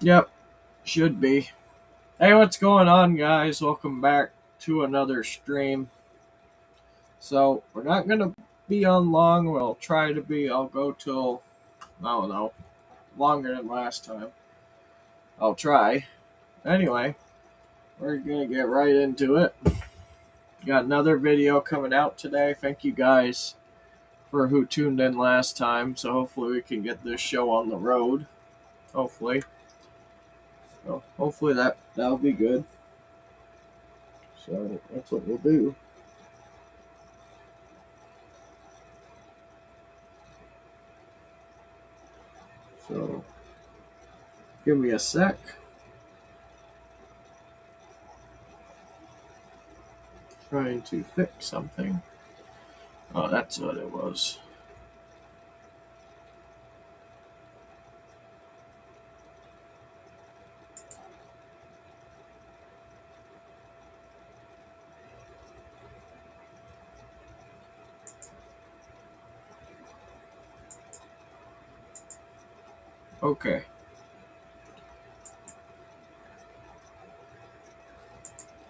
Yep, should be. Hey, what's going on, guys? Welcome back to another stream. So, we're not going to be on long. We'll try to be. I'll go till, I don't know, longer than last time. I'll try. Anyway, we're going to get right into it. Got another video coming out today. Thank you guys for who tuned in last time. So, hopefully, we can get this show on the road. Hopefully. So, hopefully, that'll be good. So, that's what we'll do. So, give me a sec. Trying to fix something. Oh, that's what it was. Okay.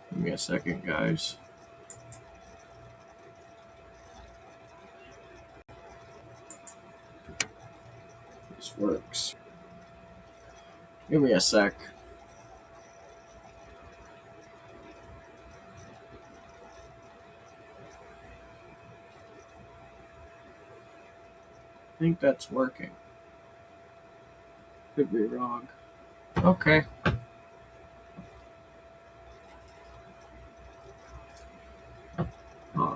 Give me a second, guys. This works. Give me a sec. I think that's working. Could be wrong. Okay. Huh.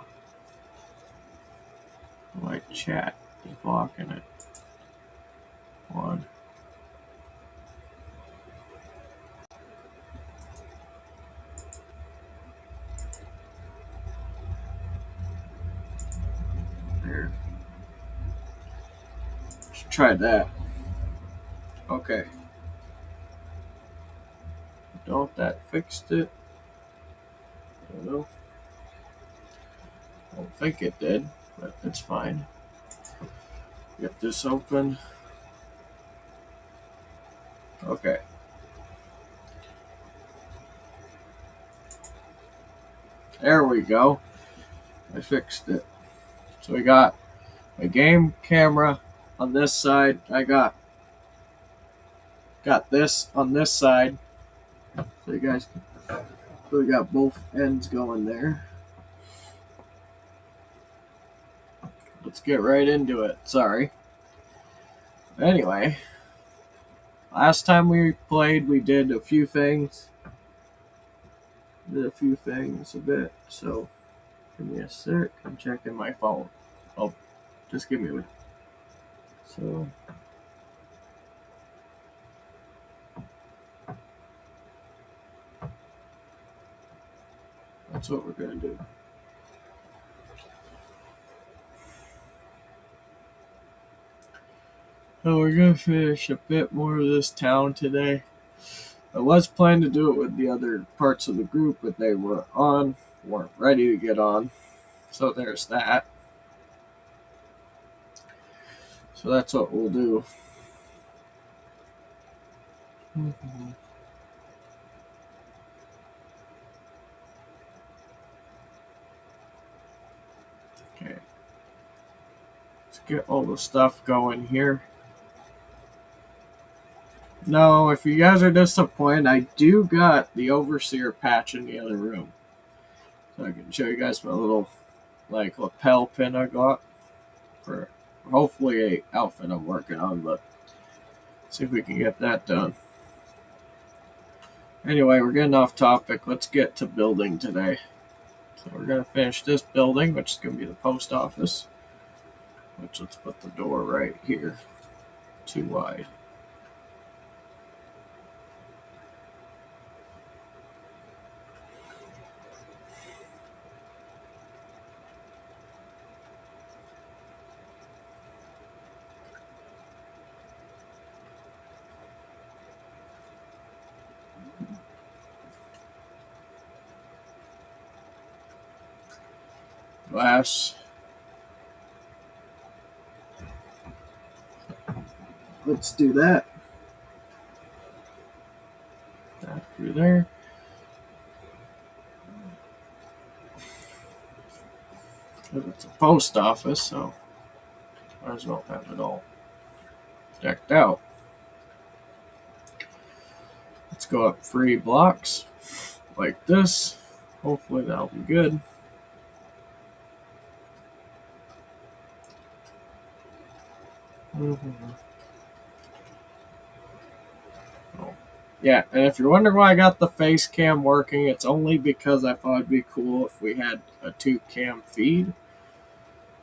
My chat is blocking it. One. There. Let's try that. Okay. Don't that fixed it? I don't know. I don't think it did, but it's fine. Get this open. Okay. There we go. I fixed it. So we got a game camera on this side. I got this on this side. So you guys, so we got both ends going there. Let's get right into it. Sorry. Anyway, last time we played, we did a few things. A bit. So give me a sec. I'm checking my phone. Oh, just give me a minute. So. That's what we're going to do. So we're going to finish a bit more of this town today. I was planning to do it with the other parts of the group, but they weren't ready to get on. So there's that. So that's what we'll do. Okay. Let's get all the stuff going here. No, if you guys are disappointed, I do got the Overseer patch in the other room. So I can show you guys my little lapel pin I got for hopefully a outfit I'm working on, but see if we can get that done. Anyway, we're getting off topic. Let's get to building today. So we're going to finish this building, which is going to be the post office. Which, let's put the door right here. Too wide. Glass. Let's do that. through there. It's a post office, so might as well have it all decked out. Let's go up 3 blocks like this. Hopefully that'll be good. Oh. Yeah, and if you're wondering why I got the face cam working, it's only because I thought it'd be cool if we had a 2-cam feed.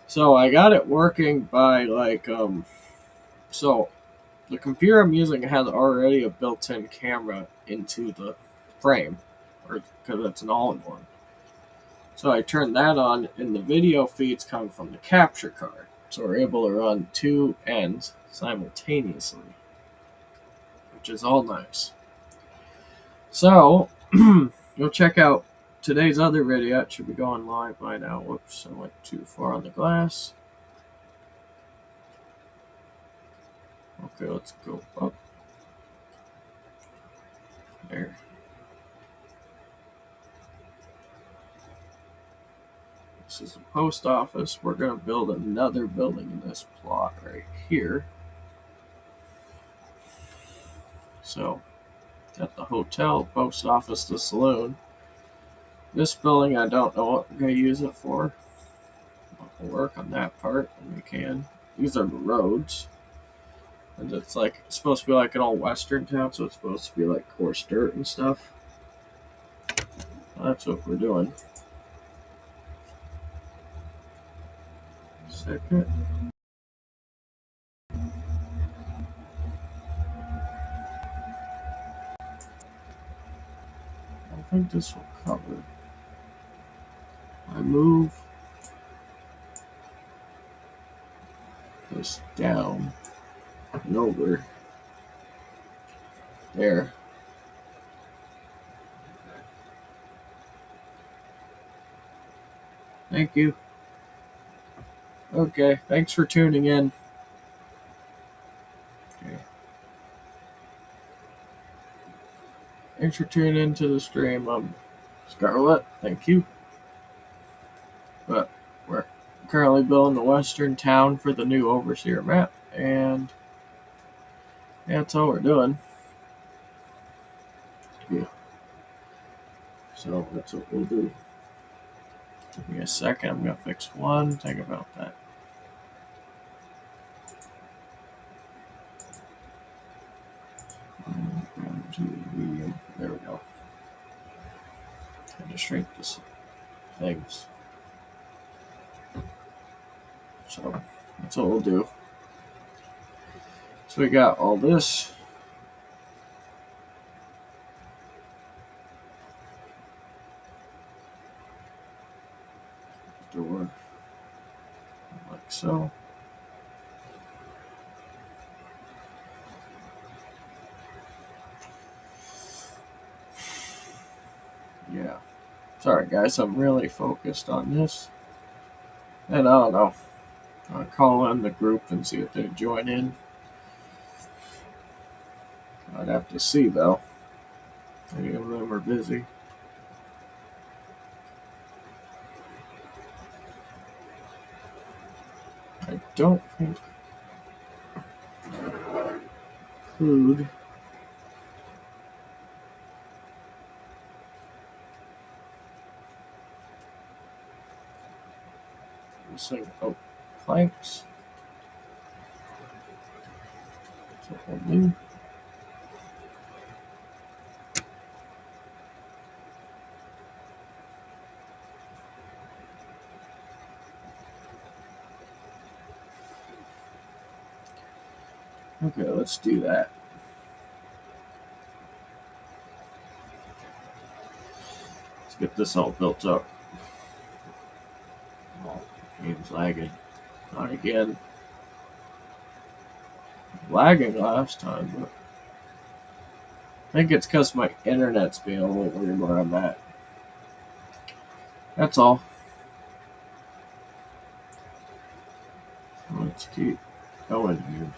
So I got it working by so the computer I'm using has already a built-in camera into the frame, or because it's an all-in-one. So I turned that on, and the video feeds come from the capture card. So we're able to run 2 ends simultaneously, which is all nice. So go check out today's other video. It should be going live by now. Whoops, I went too far on the glass. Okay, let's go up. There. This is the post office. We're going to build another building in this plot right here. So, got the hotel, post office, the saloon. This building, I don't know what we're going to use it for. We'll work on that part when we can. These are the roads. And it's supposed to be like an old western town, so it's supposed to be like coarse dirt and stuff. That's what we're doing. Second. I think this will cover. I move this down and over there. Thank you. Okay, thanks for tuning in. Okay. Thanks for tuning into the stream. Scarlet, thank you. But we're currently building the western town for the new overseer map, and yeah, that's all we're doing. Yeah. So that's what we'll do. Give me a second. I'm gonna fix one thing about that. There we go. Had to shrink this things. So that's what we'll do. So we got all this. Door. Like so. Yeah. Sorry guys, I'm really focused on this. And I don't know. I'll call in the group and see if they join in. I'd have to see though. Any of them are busy. I don't think food. Missing planks. That's what we'll do. Okay, let's do that. Let's get this all built up. Oh, game's lagging. Not again. Lagging last time, but I think it's because my internet's being a little weird where I'm at. That's all. Let's keep going here.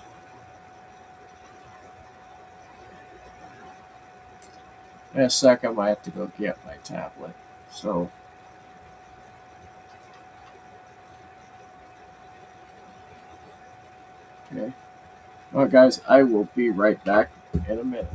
In a sec, I might have to go get my tablet. So, okay. Well, guys, I will be right back in a minute.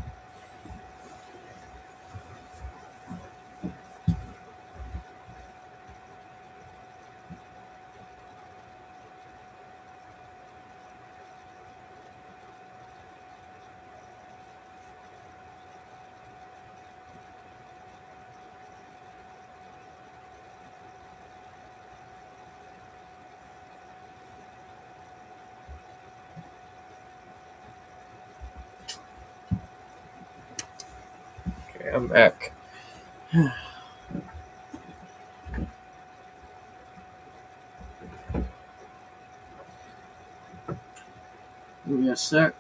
Okay, I'm back. Give me a sec.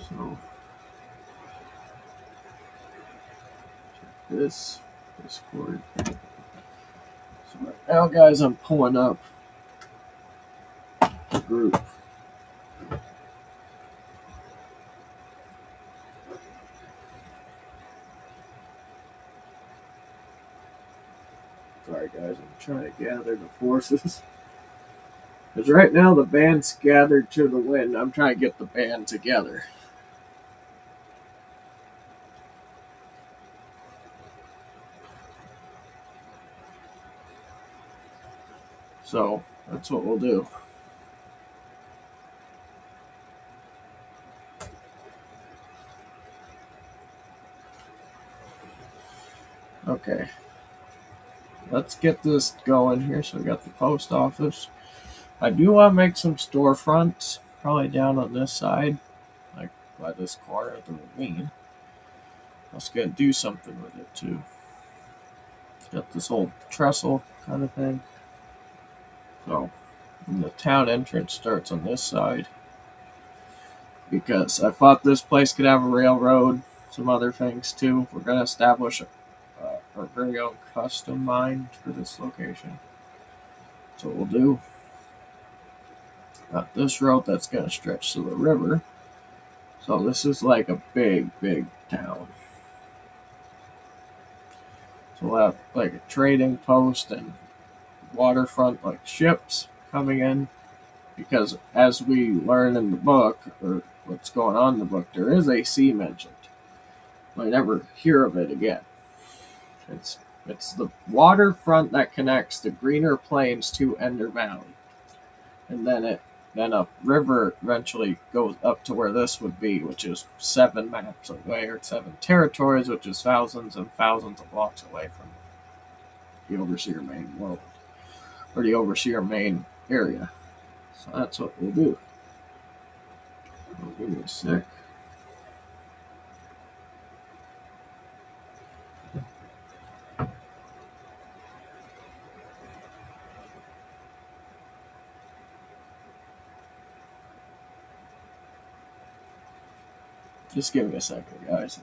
So, this Discord. So right now, guys, I'm pulling up the group. Sorry, guys, I'm trying to gather the forces. Because right now the band's gathered to the wind. I'm trying to get the band together. So that's what we'll do. Okay. Let's get this going here. So we got the post office. I do want to make some storefronts, probably down on this side, like by this corner of the ravine. I was gonna do something with it too. Got this old trestle kind of thing. So the town entrance starts on this side because I thought this place could have a railroad, some other things too. We're gonna establish our very own custom mine for this location. So what we'll do. Got this road that's gonna stretch to the river. So this is like a big, big town. So we'll have like a trading post and waterfront like ships coming in because as we learn in the book or what's going on in the book, there is a sea mentioned. I never hear of it again. It's the waterfront that connects the Greener Plains to Ender Valley, and then a river eventually goes up to where this would be, which is 7 maps away or 7 territories, which is thousands and thousands of blocks away from the Overseer main world or the Overseer main area. So that's what we'll do. Give me a sec. Just give me a second, guys.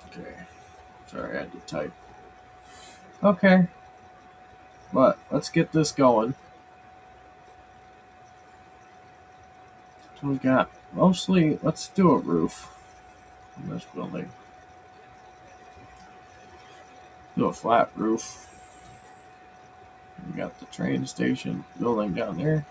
Okay. Sorry, I had to type. Okay. But let's get this going. So we got mostly, let's do a roof on this building. Do a flat roof. We got the train station building down there.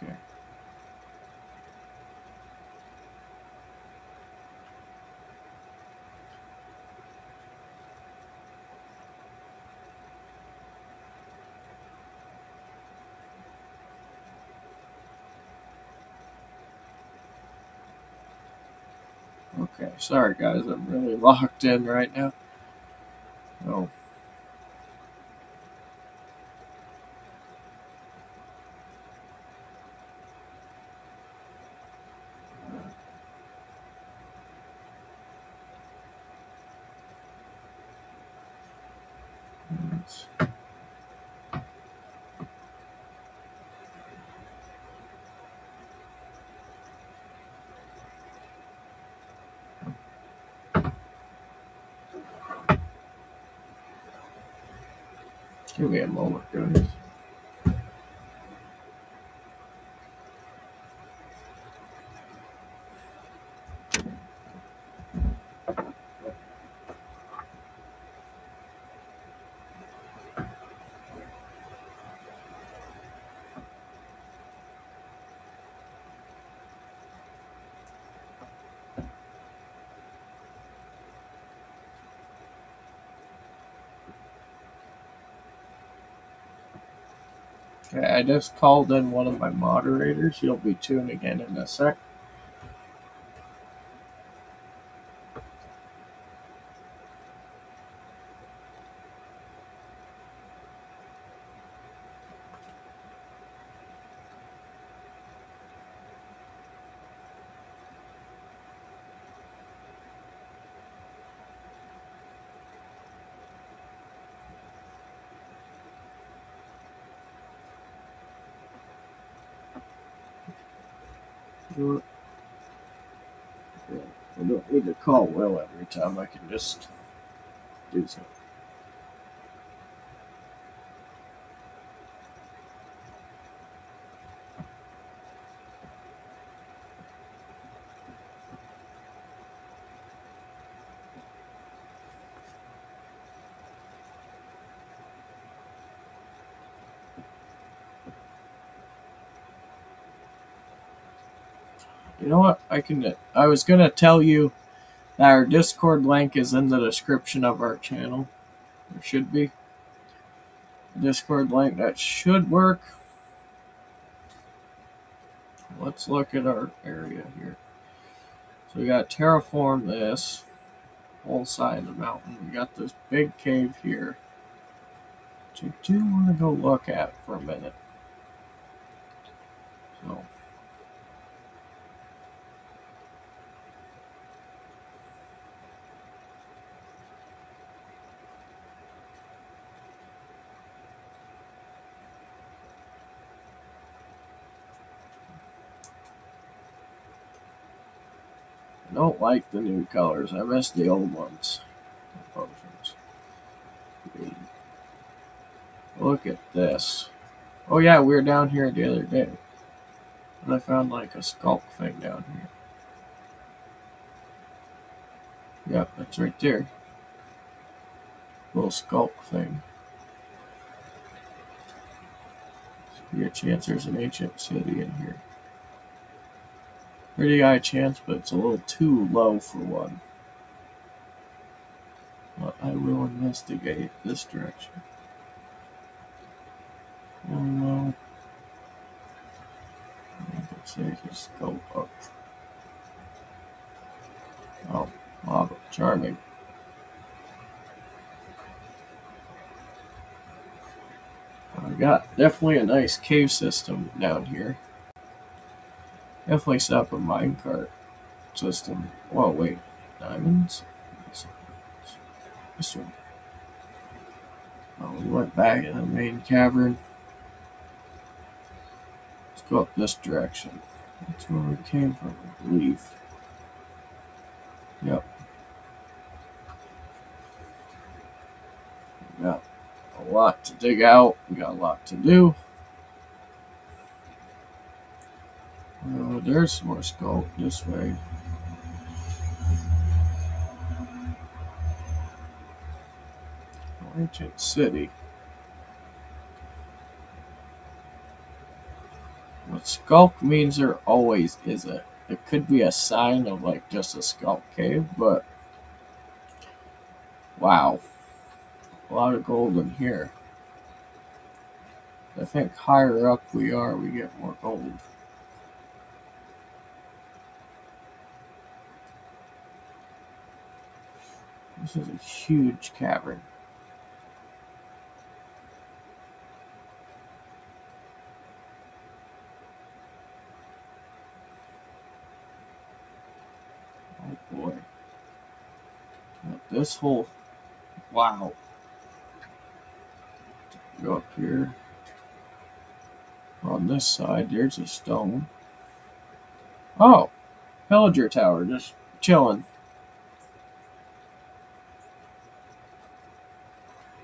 Okay. Okay, sorry guys, I'm really locked in right now. Oh. diamonds. Give me a moment, guys. Okay, I just called in one of my moderators. He'll be tuning in a sec. Sure. Yeah, I don't need to call Will every time. I can just do something. You know what? I was gonna tell you that our Discord link is in the description of our channel. There should be a Discord link that should work. Let's look at our area here. So we got terraform this whole side of the mountain. We got this big cave here, which I do want to go look at for a minute. So I don't like the new colors. I miss the old ones. Potions. Look at this. Oh yeah, we were down here the other day. And I found like a sculk thing down here. Yep, that's right there. Little sculk thing. Be a chance there's an ancient city in here. Pretty high chance, but it's a little too low for one. But I will investigate this direction. Oh no. Let's see, just go up. Oh, lava. Charming. I got definitely a nice cave system down here. Definitely set up a minecart system. Whoa, wait. Diamonds? This one. Oh, we went back in the main cavern. Let's go up this direction. That's where we came from, I believe. Yep. We got a lot to dig out. We got a lot to do. Oh, there's more scope this way. Ancient city. What skulk means there always isn't. It could be a sign of like just a skulk cave, but wow. A lot of gold in here. I think higher up we are, we get more gold. This is a huge cavern. Oh boy. This whole, wow. Go up here. On this side, there's a stone. Oh, pillager tower, just chilling.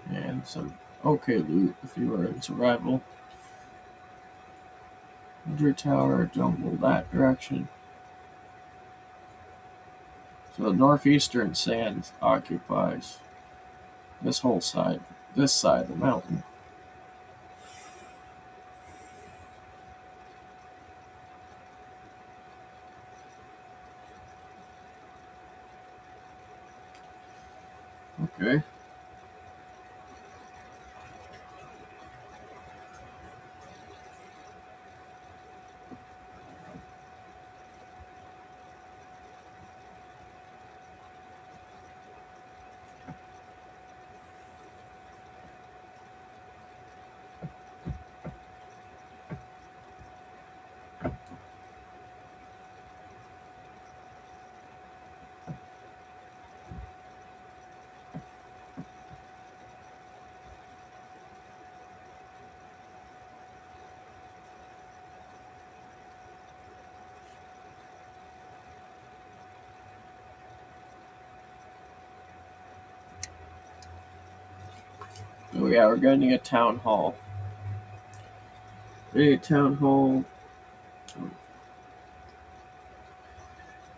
And some okay loot if you were in survival. Pillager tower, jungle that direction. So the northeastern sands occupies this whole side, this side of the mountain. Okay. Oh yeah, we're getting a town hall. A town hall.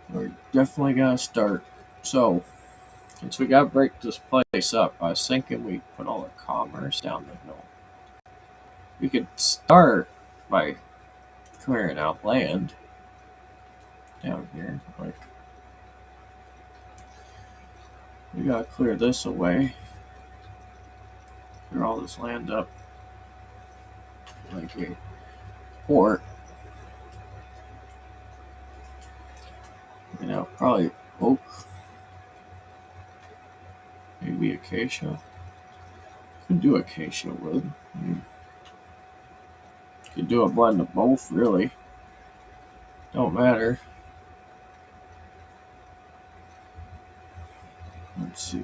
We're definitely gonna start. So, since we gotta break this place up, I was thinking we put all the commerce down the hill. We could start by clearing out land down here. Like, we gotta clear this away. Clear all this land up. Like a port. You know, probably oak. Maybe acacia. Could do acacia wood. Could do a blend of both, really. Don't matter. Let's see.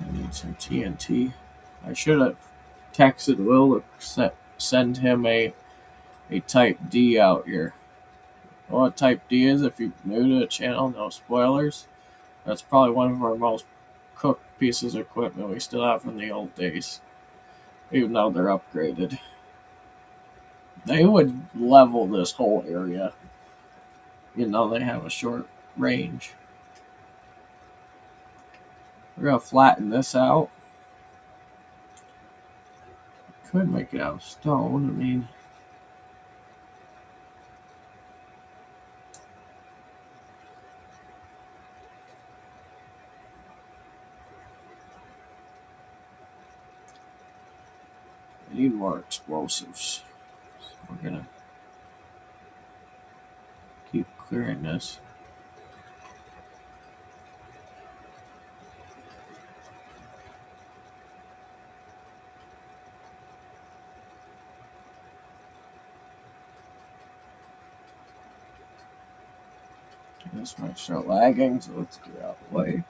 I need some TNT. I should have texted Will to send him a Type D out here. What Type D is, if you're new to the channel, no spoilers. That's probably one of our most cooked pieces of equipment we still have from the old days. Even though they're upgraded. They would level this whole area. You know, they have a short range. We're going to flatten this out. Could make it out of stone. I mean, I need more explosives. So we're going to keep clearing this. This might start lagging, so let's get out of the way.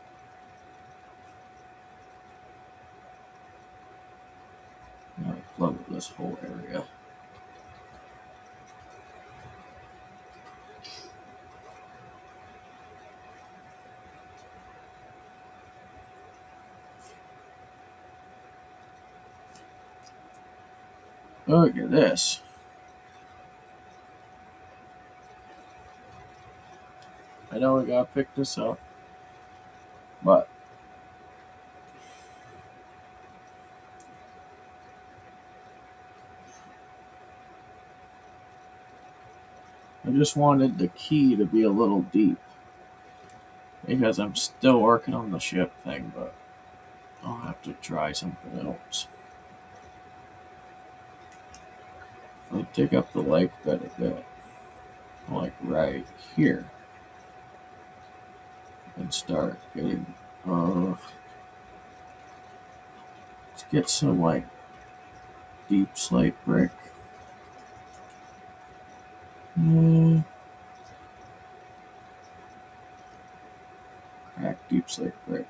Now level this whole area. Look at this. I know we gotta pick this up, but I just wanted the key to be a little deep because I'm still working on the ship thing, but I'll have to try something else. I'll dig up the lake bed a bit, like right here, and start getting. Let's get some like deep slate brick. Crack deep slate brick.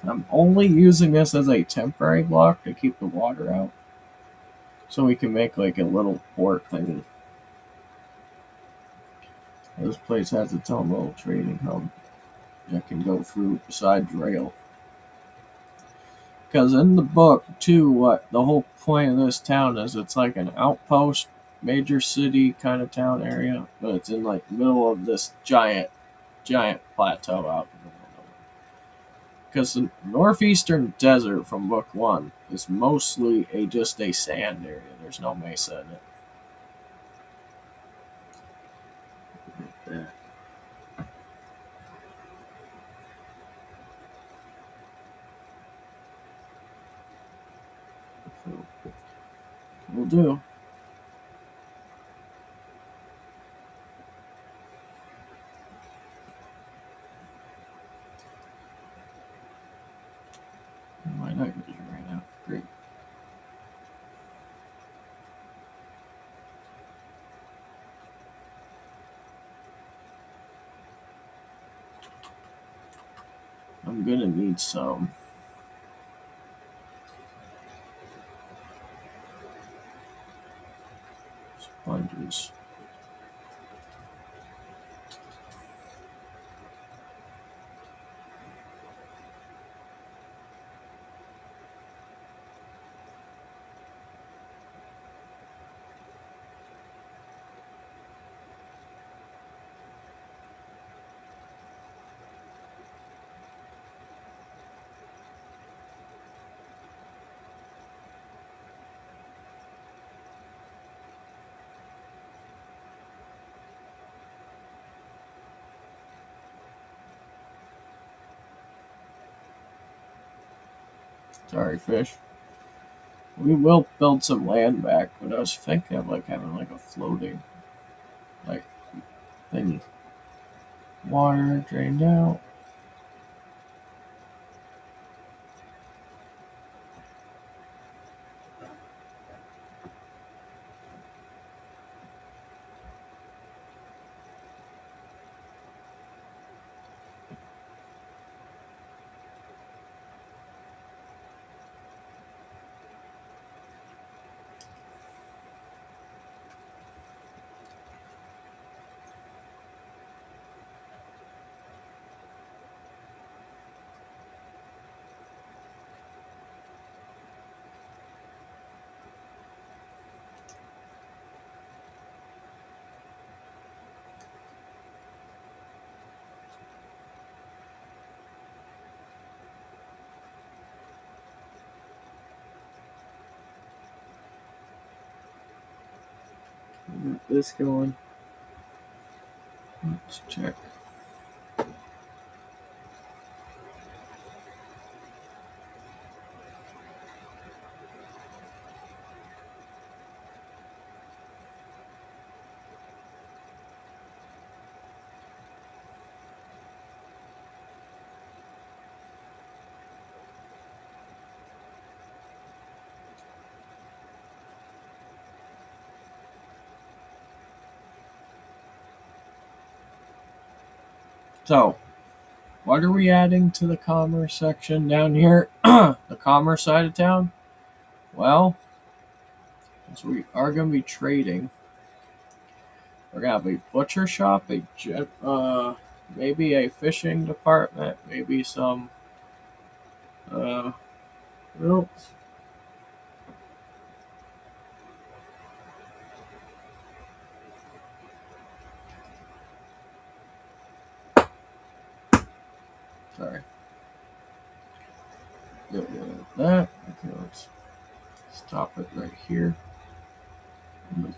I'm only using this as a temporary block to keep the water out. So we can make like a little port thingy. This place has its own little trading hub that can go through besides rail. Because in the book, too, what the whole point of this town is, it's like an outpost, major city kind of town area, but it's in like the middle of this giant plateau out in the middle of nowhere. Because the northeastern desert from book one is mostly just a sand area. There's no mesa in it. That. So, we'll do. My night vision right now. Great. I'm gonna need some sponges. Sorry, fish. We will build some land back, but I was thinking of like having like a floating like thingy. Water drained out. Get this going. Let's check. So, what are we adding to the commerce section down here? The commerce side of town? Well, as we are going to be trading, we're going to have a butcher shop, maybe a fishing department, maybe some, what else? Sorry. Get rid of that. Okay, let's stop it right here. And the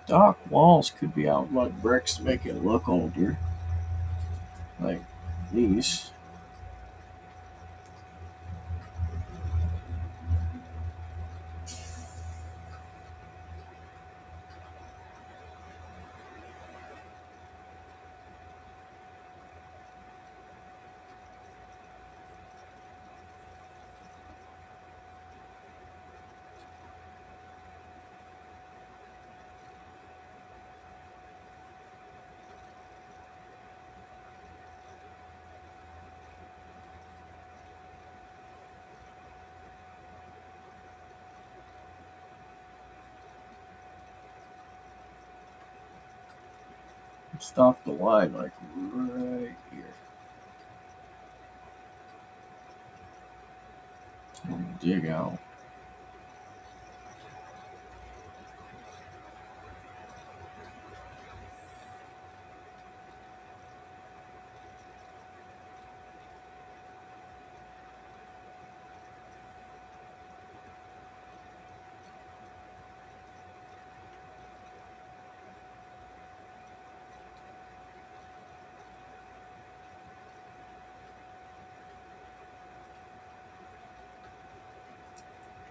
dock walls could be outmud bricks to make it look older. Like these. Stop the line like right here. And dig out.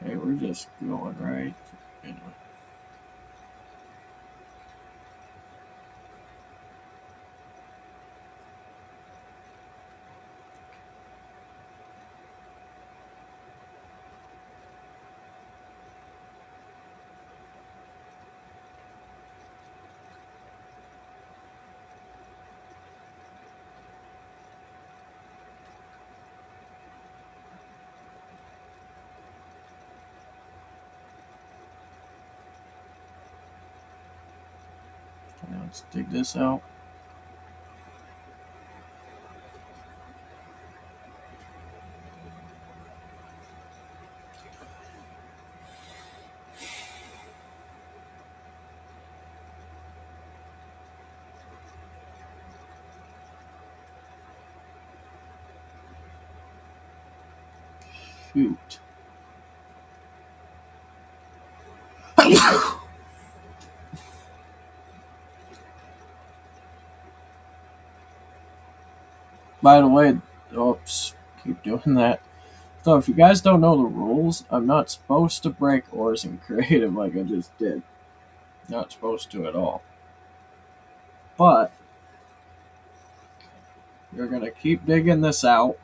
Okay, we're just going right. Anyway. Now let's dig this out. Shoot. By the way, oops, keep doing that. So if you guys don't know the rules, I'm not supposed to break ores in creative like I just did. Not supposed to at all. But you're gonna keep digging this out.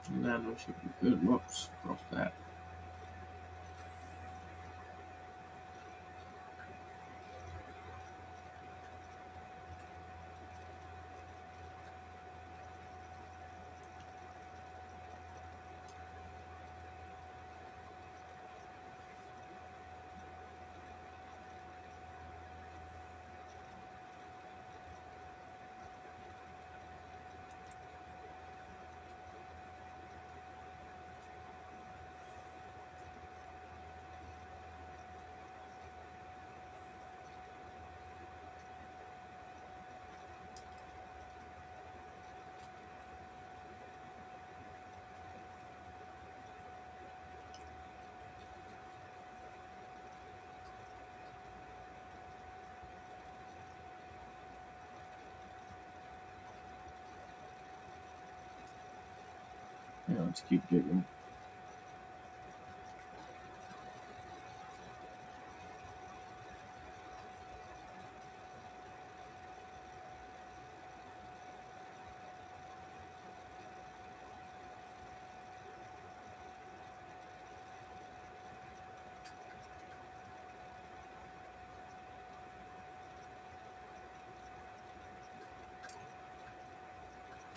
And then we should be good. Whoops, broke that. Yeah, let's keep digging.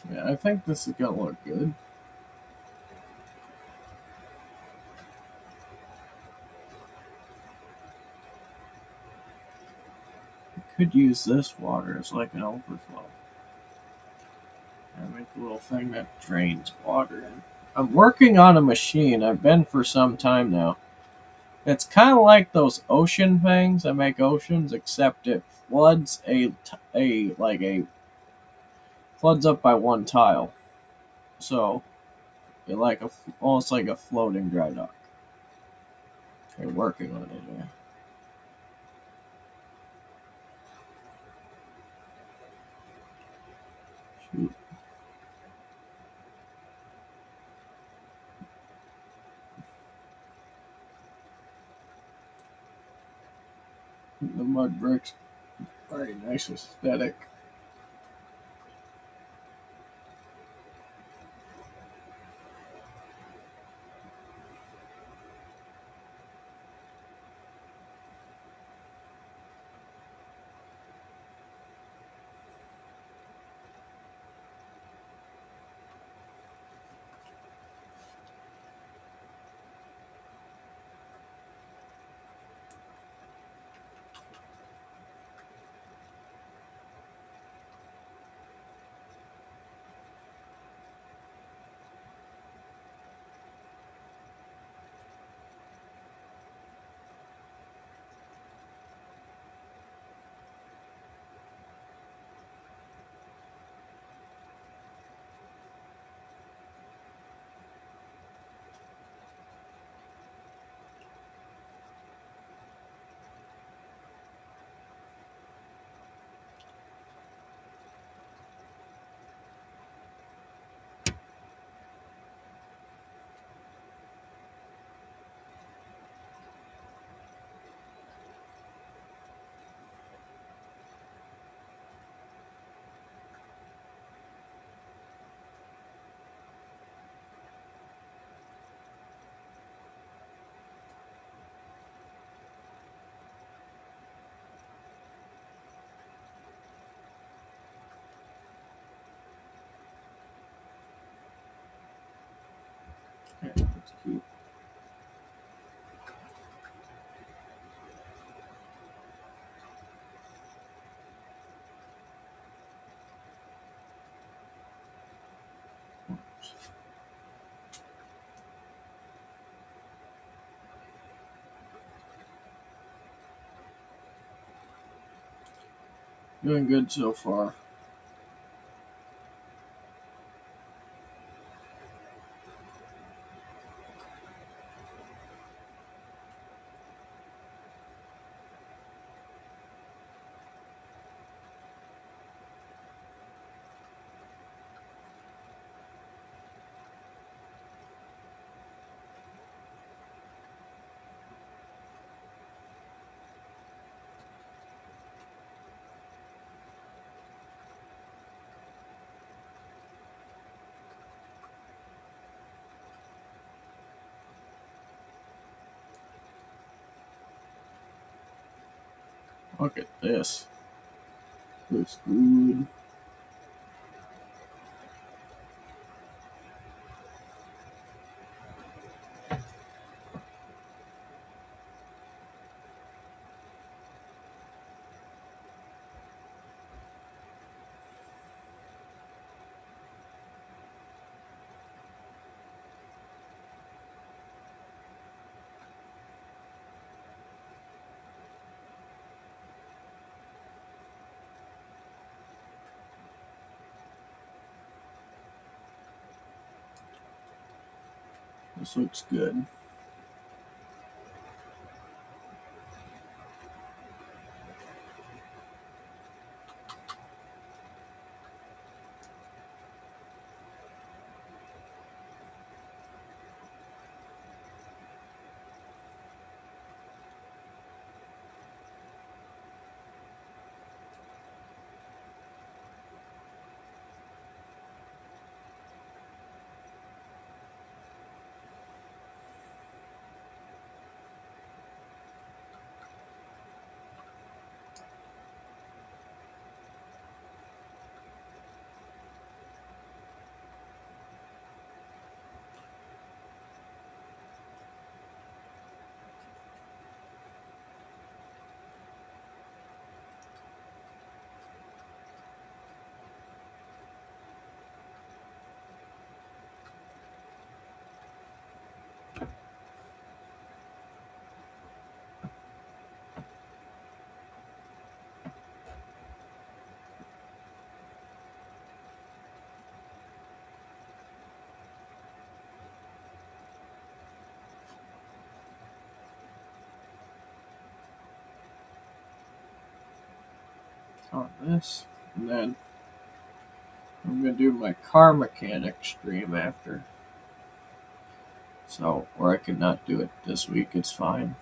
Yeah, I think this is gonna look good. Could use this water as like an overflow. I make a little thing that drains water in. I'm working on a machine. I've been for some time now. It's kind of like those ocean things. I make oceans, except it floods a floods up by one tile. So it like almost like a floating dry dock. They're working on it. Yeah. Shoot. The mud bricks, very nice aesthetic. Doing good so far. Look at this. Looks good. This looks good. On this, and then I'm gonna do my car mechanic stream after. So, or I could not do it this week, it's fine.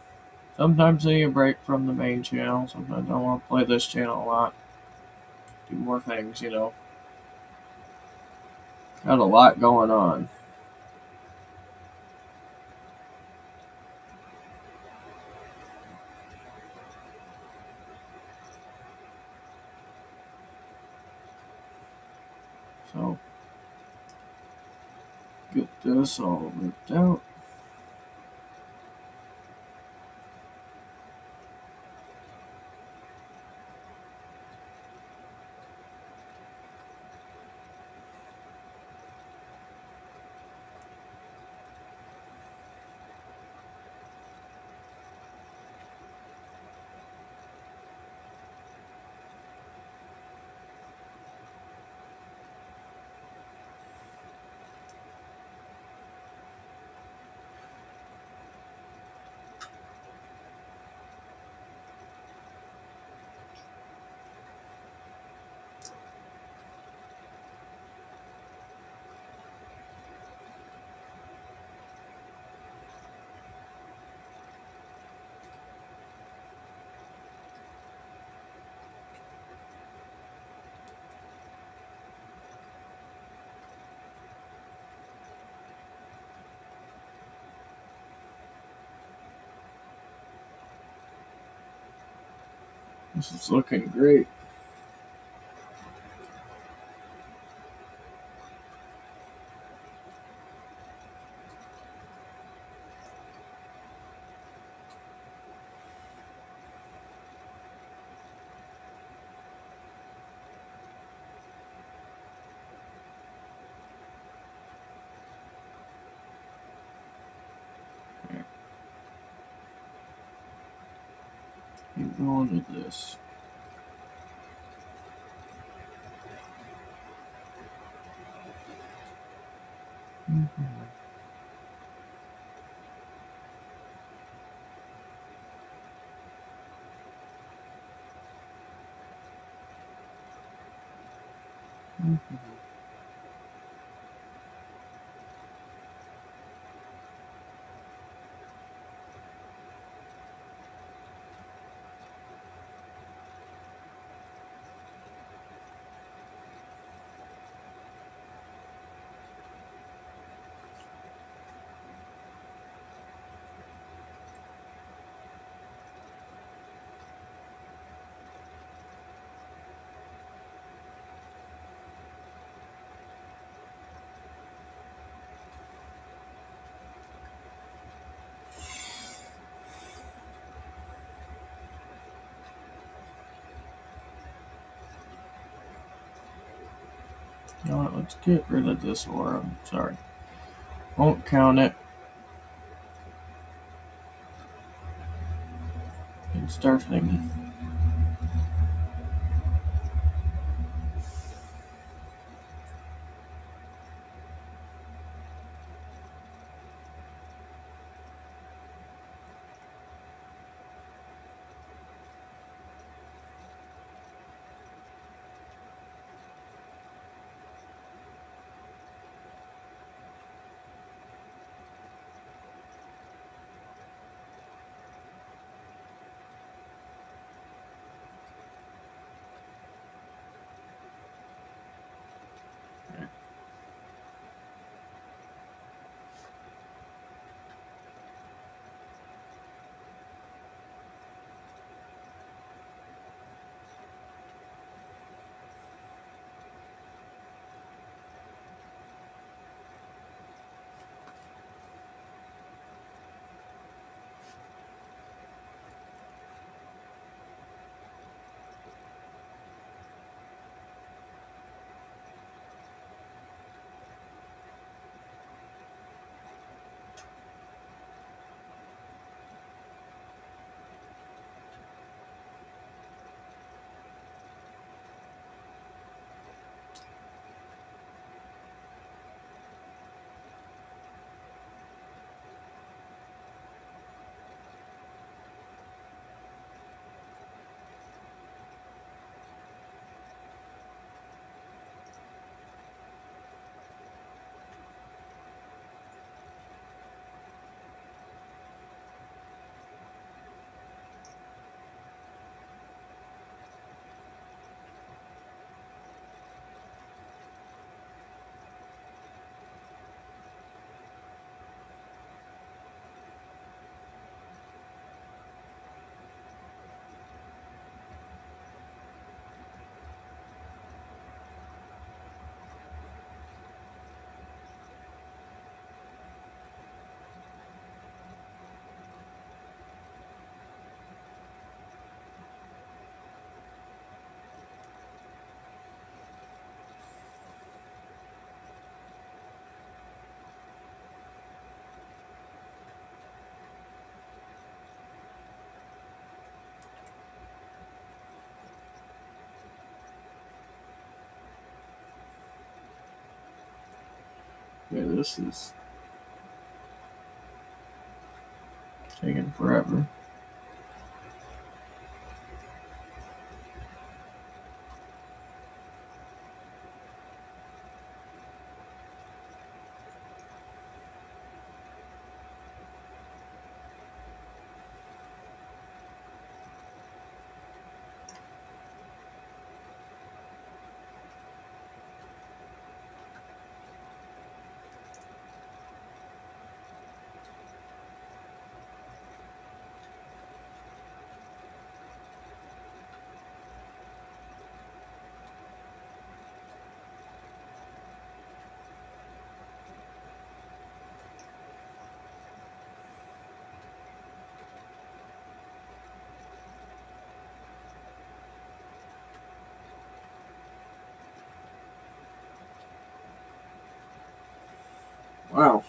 Sometimes I need a break from the main channel, sometimes I want to play this channel a lot. Do more things, you know. Got a lot going on. So, get this all ripped out. This is looking great. Keep going with this. You know what? Let's get rid of this aura. Sorry. Won't count it. And start thinking. Yeah, this is taking forever. Wow.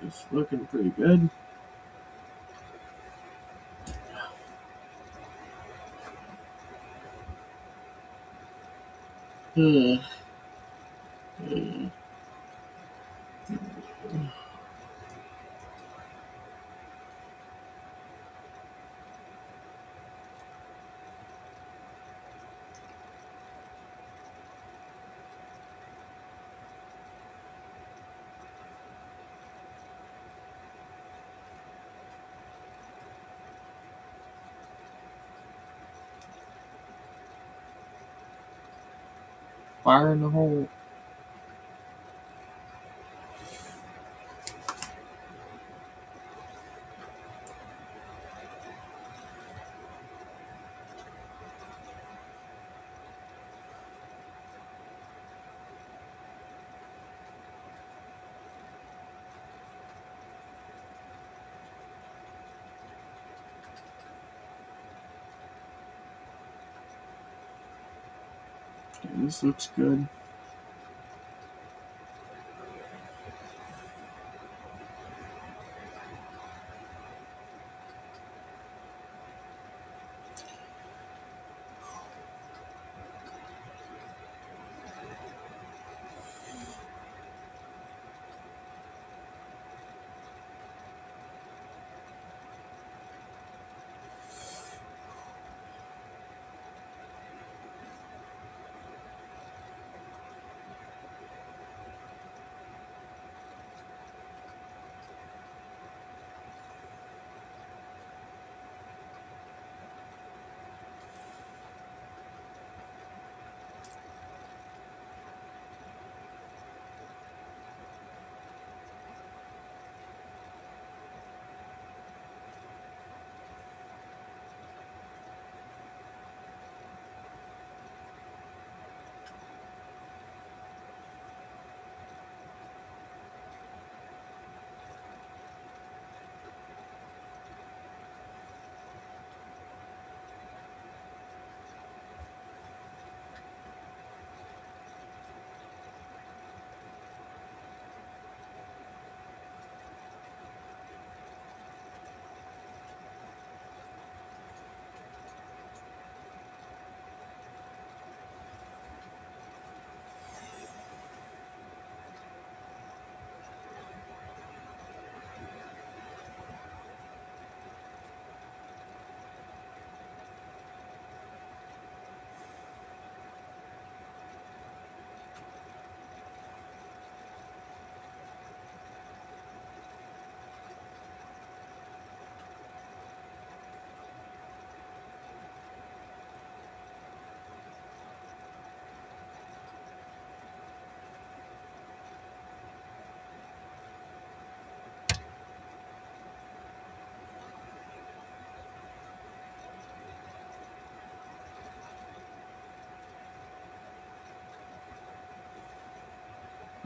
It's looking pretty good. Uh, uh, Fire in the hole. Okay, this looks good.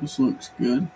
This looks good.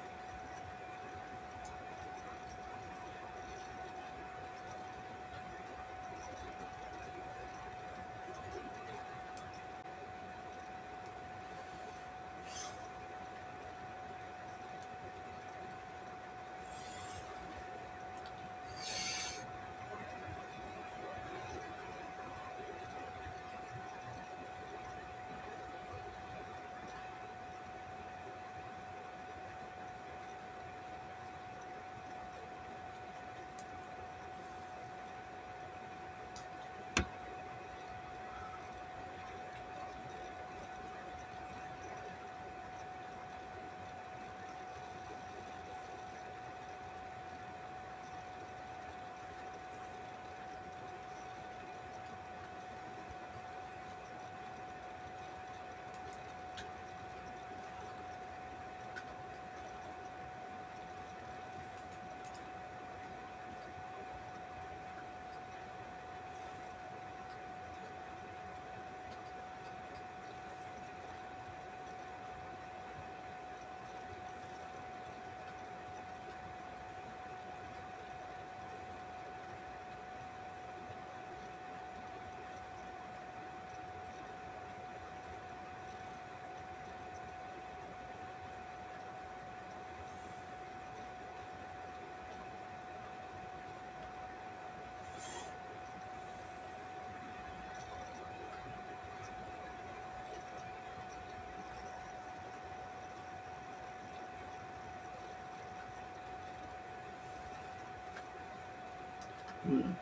Mm.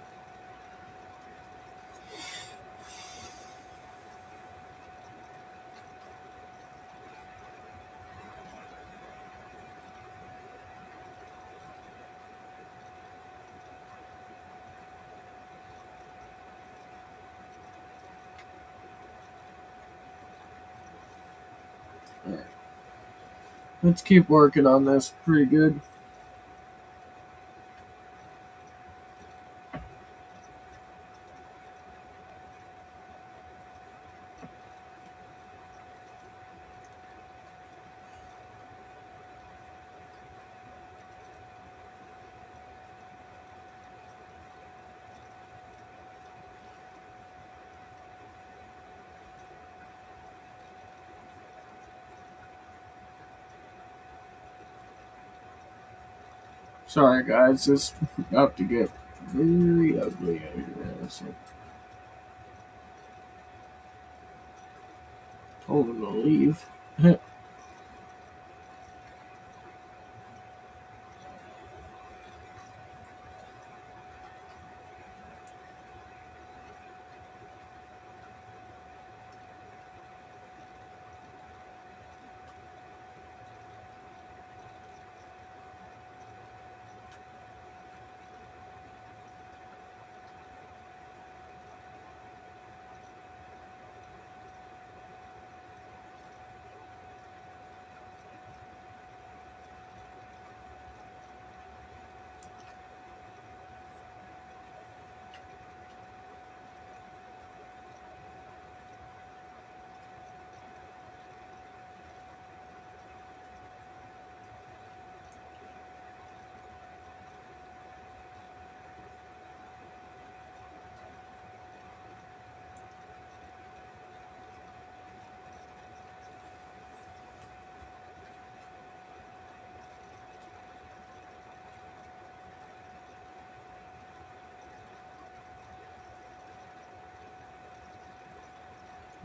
Alright. Let's keep working on this pretty good. Sorry guys, this is about to get very ugly out here. So told him to leave.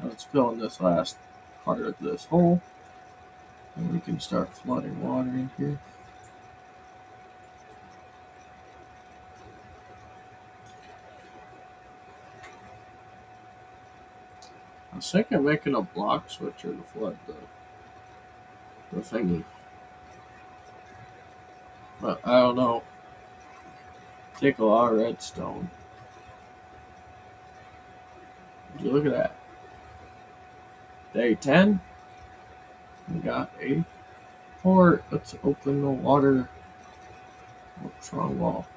Let's fill in this last part of this hole, and we can start flooding water in here. I was thinking of making a block switcher to flood the thingy, but I don't know. Take a lot of redstone. Would you look at that? Day 10. We got a port. Let's open the water. What's wrong wall?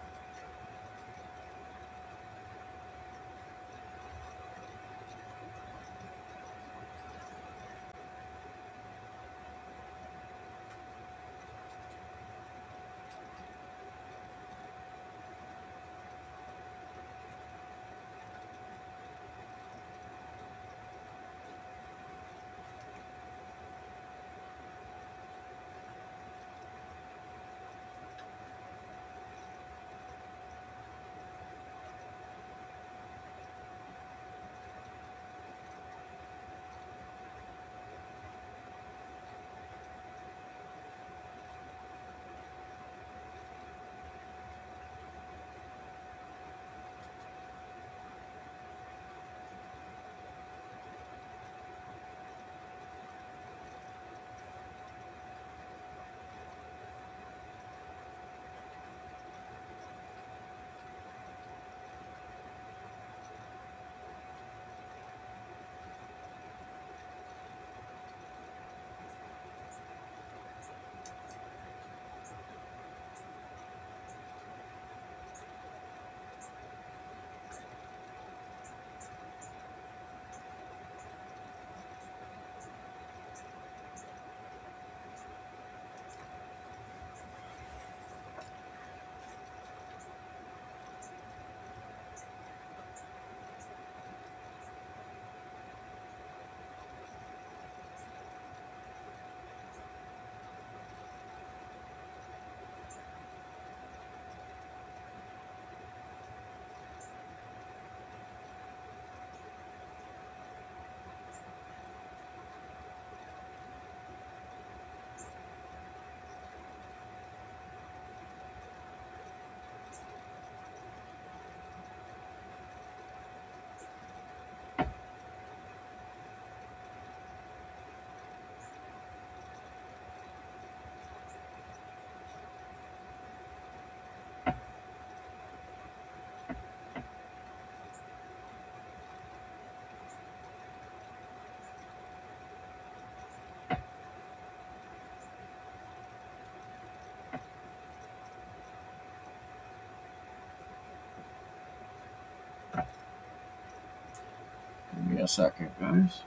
a second, guys.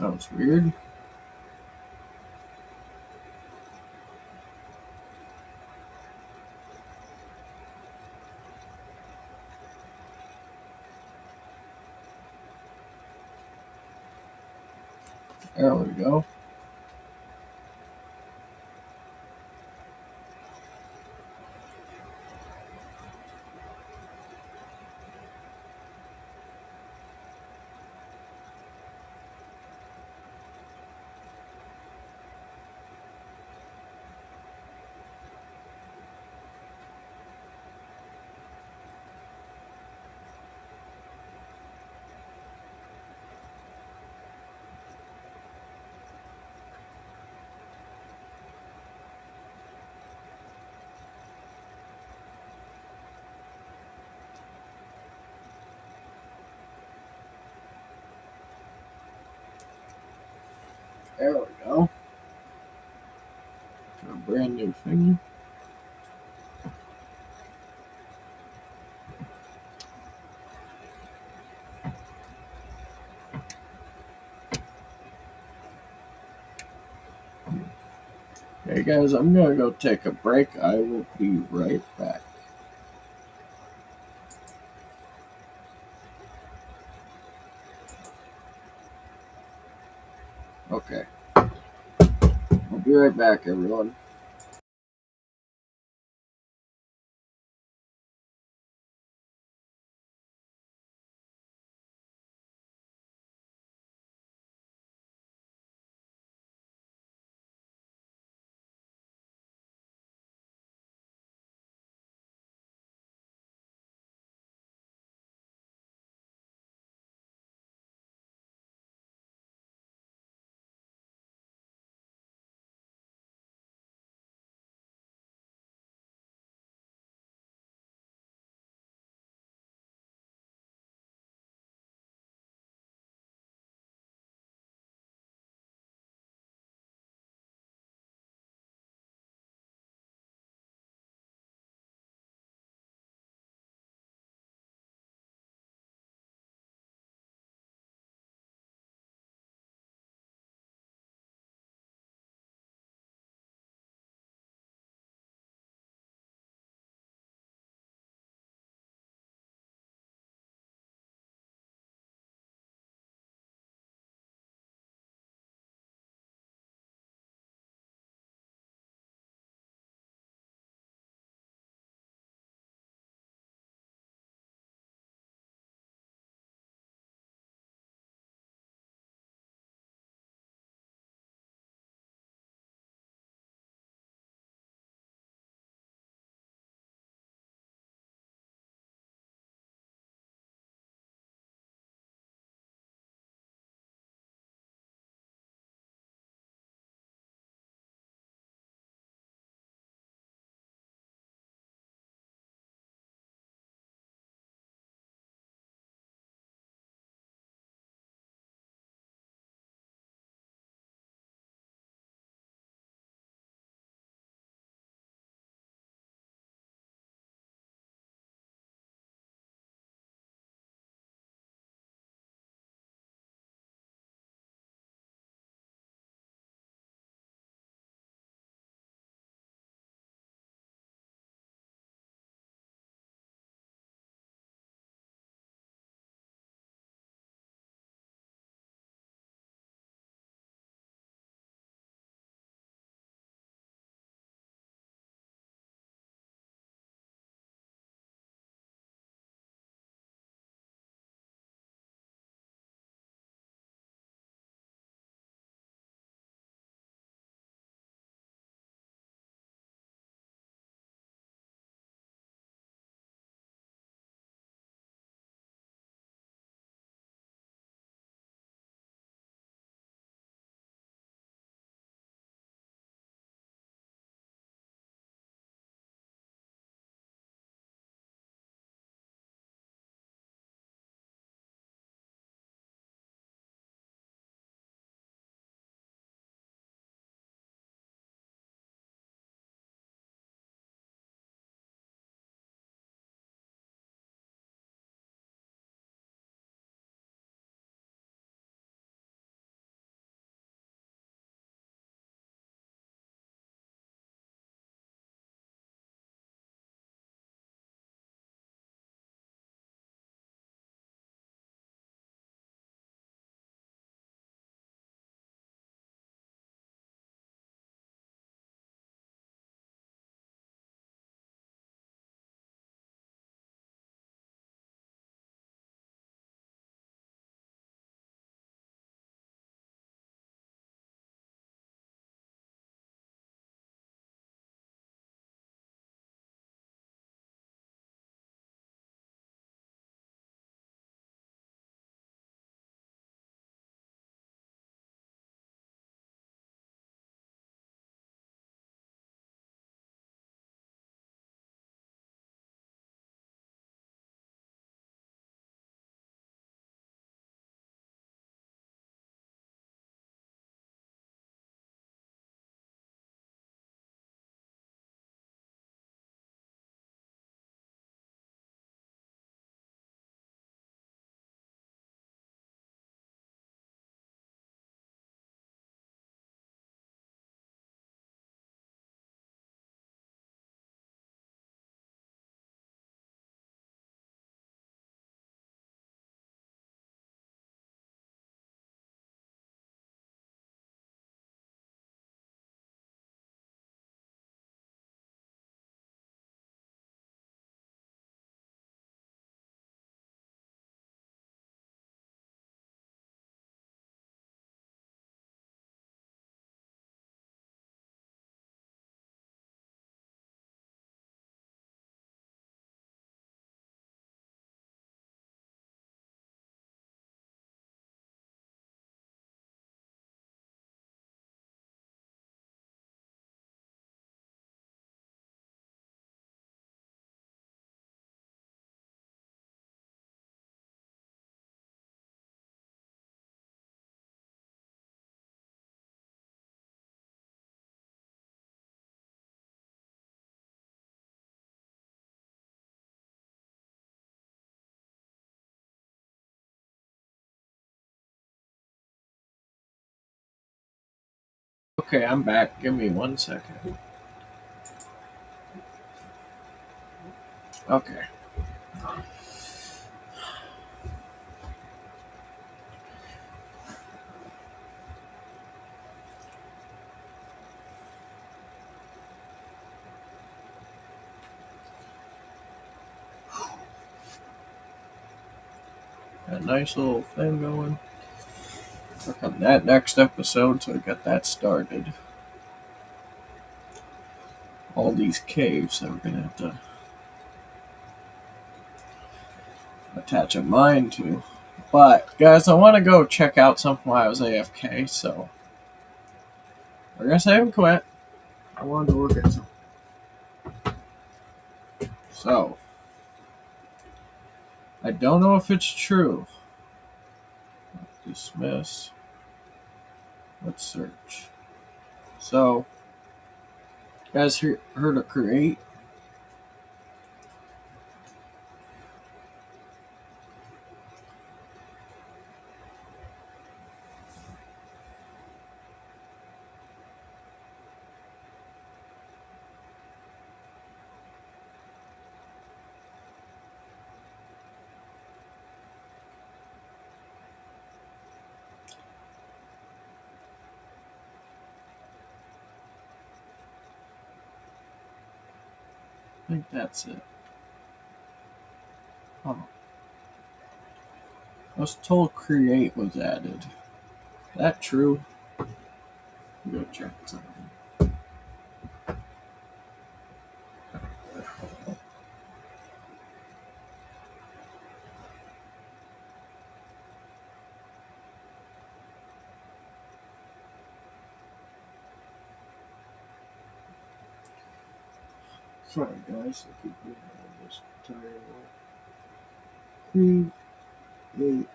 That was weird. There we go. There we go. A brand new thingy. Hey guys, I'm gonna go take a break. I will be right back. Okay. I'll be right back, everyone. Okay, I'm back. Give me 1 second. Okay. Got a nice little thing going. Work on that next episode so we get that started. All these caves that we're gonna have to attach a mine to. But guys, I want to go check out something while I was AFK, so we're gonna save and quit. I wanted to look at something. So I don't know if it's true. Dismiss. Let's search. So, you guys heard of Create? I think that's it. Oh. I was told Create was added. Is that true? Go check something. Sorry guys, I keep doing all this title. Create.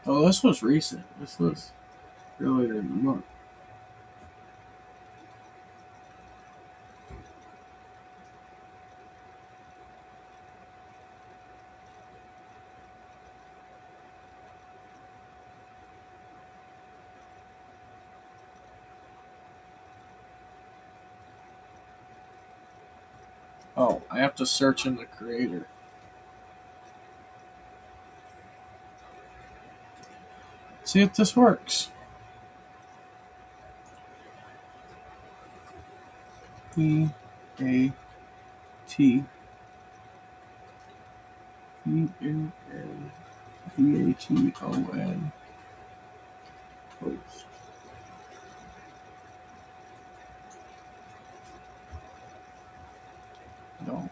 Oh, this was recent. This was earlier in the month. Oh, I have to search in the creator. See if this works. P-A-T P-A-T-O-N post. No.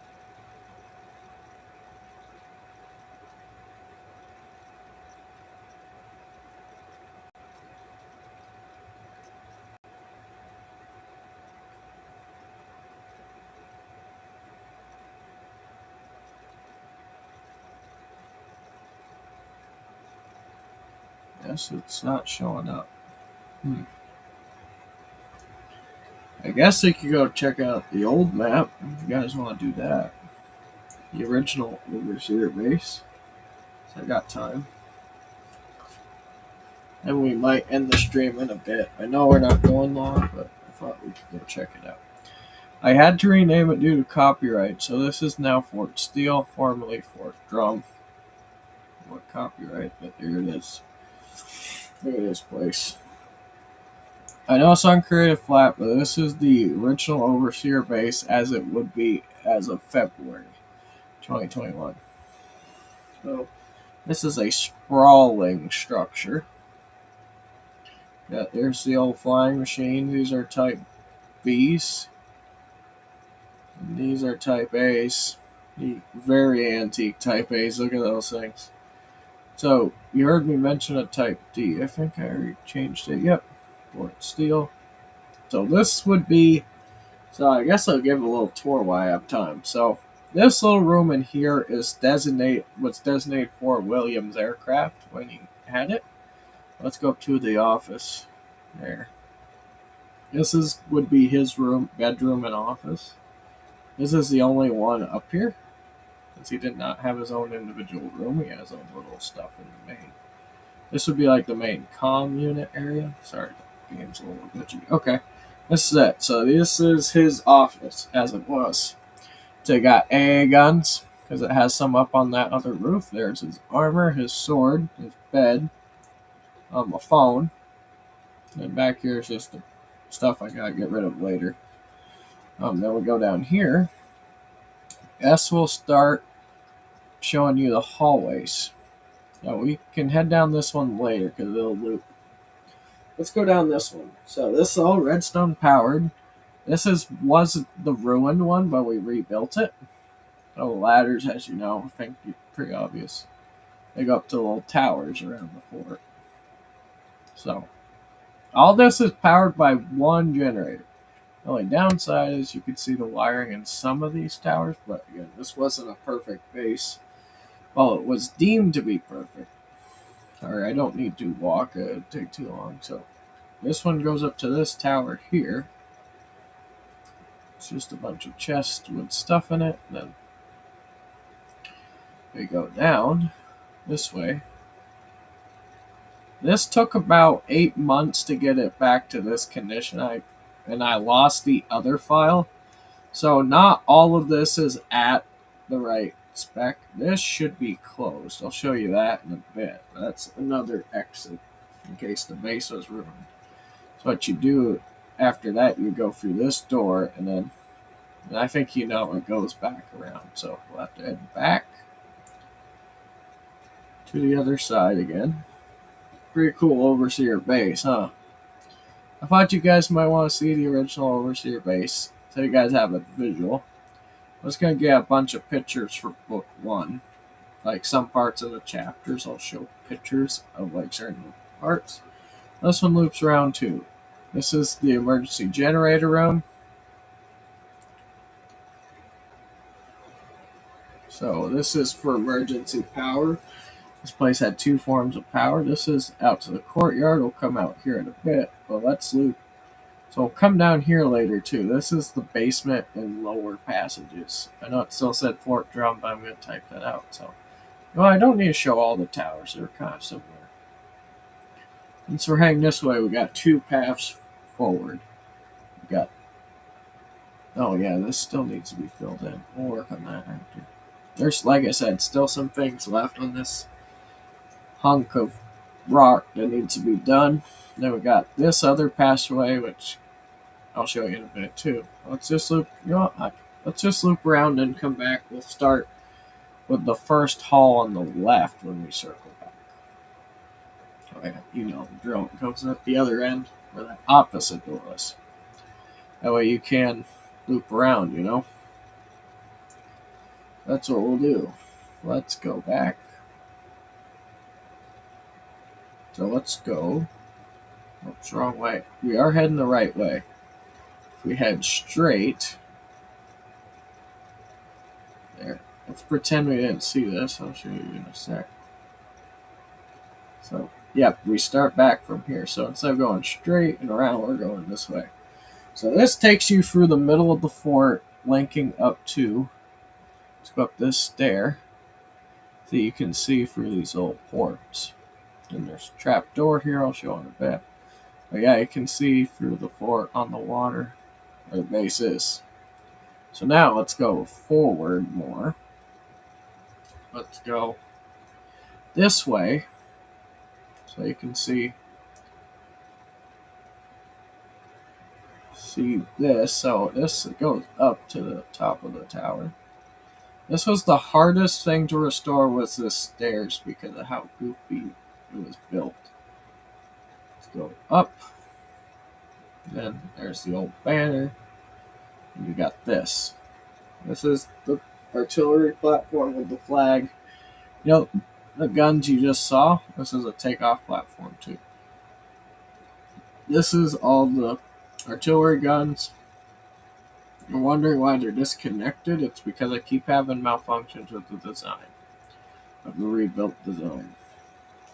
Yes, it's not showing up. I guess I could go check out the old map if you guys want to do that. The original Overseer base. So I got time. And we might end the stream in a bit. I know we're not going long, but I thought we could go check it out. I had to rename it due to copyright, so this is now Fort Steel, formerly Fort Drum. What copyright, but there it is. Look at this place. I know it's on Creative Flat, but this is the original Overseer base as it would be as of February 2021. So, this is a sprawling structure. Yeah, there's the old flying machine. These are Type Bs. And these are Type As. The very antique Type As. Look at those things. So, you heard me mention a Type D. I think I already changed it. Yep. Fort Steel. So, this would be So I guess I'll give a little tour while I have time. So this little room in here was designated for Williams aircraft when he had it. Let's go up to the office. There. Would be his room, bedroom, and office. This is the only one up here, since he did not have his own individual room. He has his own little stuff in the main. This would be like the main comm unit area. Sorry, the game's a little glitchy. Okay, this is it. So this is his office, as it was. So he got AA guns, because it has some up on that other roof. There's his armor, his sword, his bed, a phone. And back here is just the stuff I gotta get rid of later. Then we go down here. S will start showing you the hallways. Now we can head down this one later because it'll loop. Let's go down this one. So this is all redstone powered. Was the ruined one, but we rebuilt it. So ladders, as you know, I think it's pretty obvious. They go up to little towers around the fort. So all this is powered by one generator. The only downside is you can see the wiring in some of these towers, but again, this wasn't a perfect base. Well, it was deemed to be perfect. Sorry, I don't need to walk, it'd take too long. So this one goes up to this tower here. It's just a bunch of chests with stuff in it. Then we go down this way. This took about 8 months to get it back to this condition. I lost the other file. So not all of this is at the right spec. This should be closed. I'll show you that in a bit. That's another exit in case the base was ruined. So what you do after that, you go through this door, and I think you know it goes back around. So we'll have to head back to the other side again. Pretty cool Overseer base, huh? I thought you guys might want to see the original Overseer base, so you guys have a visual. I was going to get a bunch of pictures for book 1. Like some parts of the chapters, I'll show pictures of like certain parts. This one loops around too. This is the emergency generator room. So this is for emergency power. This place had 2 forms of power. This is out to the courtyard. We'll come out here in a bit, but let's loop. So we'll come down here later too. This is the basement and lower passages. I know it still said Fort Drum, but I'm going to type that out. So, well, I don't need to show all the towers. They're kind of similar. And so we're heading this way. We got 2 paths forward. We got. Oh yeah, this still needs to be filled in. We'll work on that after. There's, like I said, still some things left on this hunk of rock that needs to be done. Then we got this other passageway, which I'll show you in a bit too. Let's just loop. Let's just loop around and come back. We'll start with the first hall on the left when we circle back. Oh yeah, you know the drill. It goes at the other end where that opposite door is. That way you can loop around. You know. That's what we'll do. Let's go back. So let's go. Oops, wrong way. We are heading the right way. If we head straight. There. Let's pretend we didn't see this. I'll show you in a sec. So, yeah, we start back from here. So instead of going straight and around, we're going this way. So this takes you through the middle of the fort, linking up to. Let's go up this stair. So you can see through these old ports. And there's a trap door here. I'll show in a bit. But yeah, you can see through the fort on the water where the base is. So now let's go forward more. Let's go this way. So you can see this. So this goes up to the top of the tower. This was the hardest thing to restore was the stairs because of how goofy it was built. Let's go up. Then there's the old banner. And you got this. This is the artillery platform with the flag. You know, the guns you just saw, this is a takeoff platform too. This is all the artillery guns. you're wondering why they're disconnected, it's because I keep having malfunctions with the design of the rebuilt design.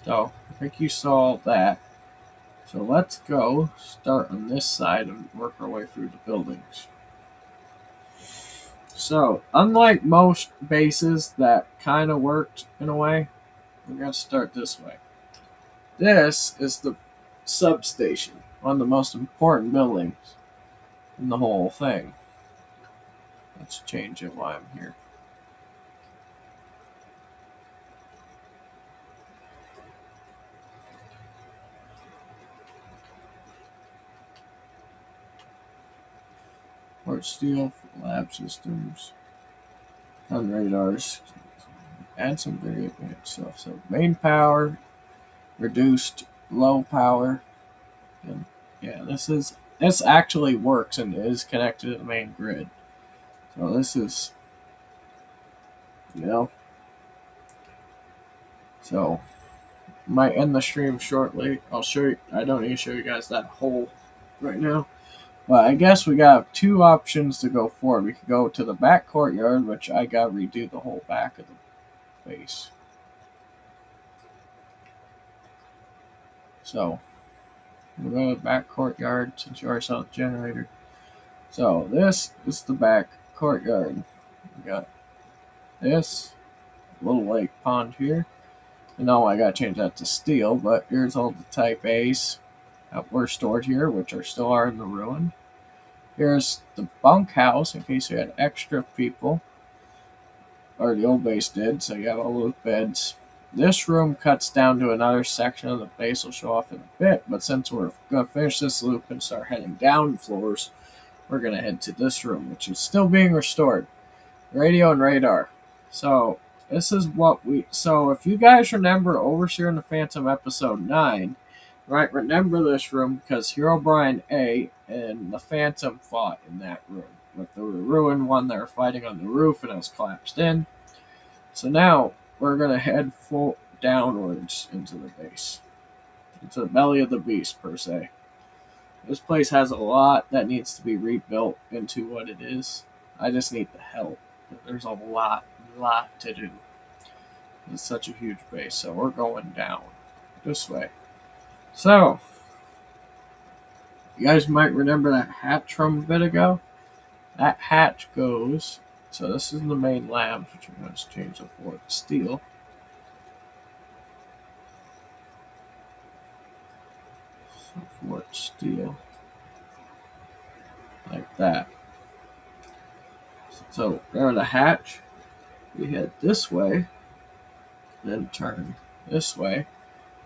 So, I think you saw that. So let's go start on this side and work our way through the buildings. So, unlike most bases that kind of worked in a way, we're going to start this way. This is the substation, one of the most important buildings in the whole thing. Let's change it while I'm here. Port steel for lab systems, on radars, add some very advanced stuff. So main power, reduced low power, and yeah, this actually works and is connected to the main grid. So this is, so might end the stream shortly. I'll show you. I don't need to show you guys that hole right now. But I guess we got two options to go forward. We could go to the back courtyard, which I got to redo the whole back of the base. So, we'll go to the back courtyard since you already saw the generator. So, this is the back courtyard. We got this little lake pond here. And now I got to change that to steel, but here's all the Type A's that were stored here, which still are in the ruin. Here's the bunkhouse in case you had extra people, or the old base did, so you have all those beds. This room cuts down to another section of the base we'll show off in a bit, but since we're going to finish this loop and start heading down floors, we're going to head to this room, which is still being restored. Radio and radar. So, this is what so if you guys remember Overseer and the Phantom episode 9, right, remember this room because Herobrine A and the Phantom fought in that room with the ruined one that were fighting on the roof and it was collapsed in. So now we're going to head full downwards into the base, into the belly of the beast per se. This place has a lot that needs to be rebuilt into what it is. I just need the help. There's a lot to do. It's such a huge base, so we're going down this way. So, you guys might remember that hatch from a bit ago. That hatch goes, so this is the main labs, which I'm going to change the for steel. So Fort steel. Like that. So, there the hatch. We head this way, then turn this way.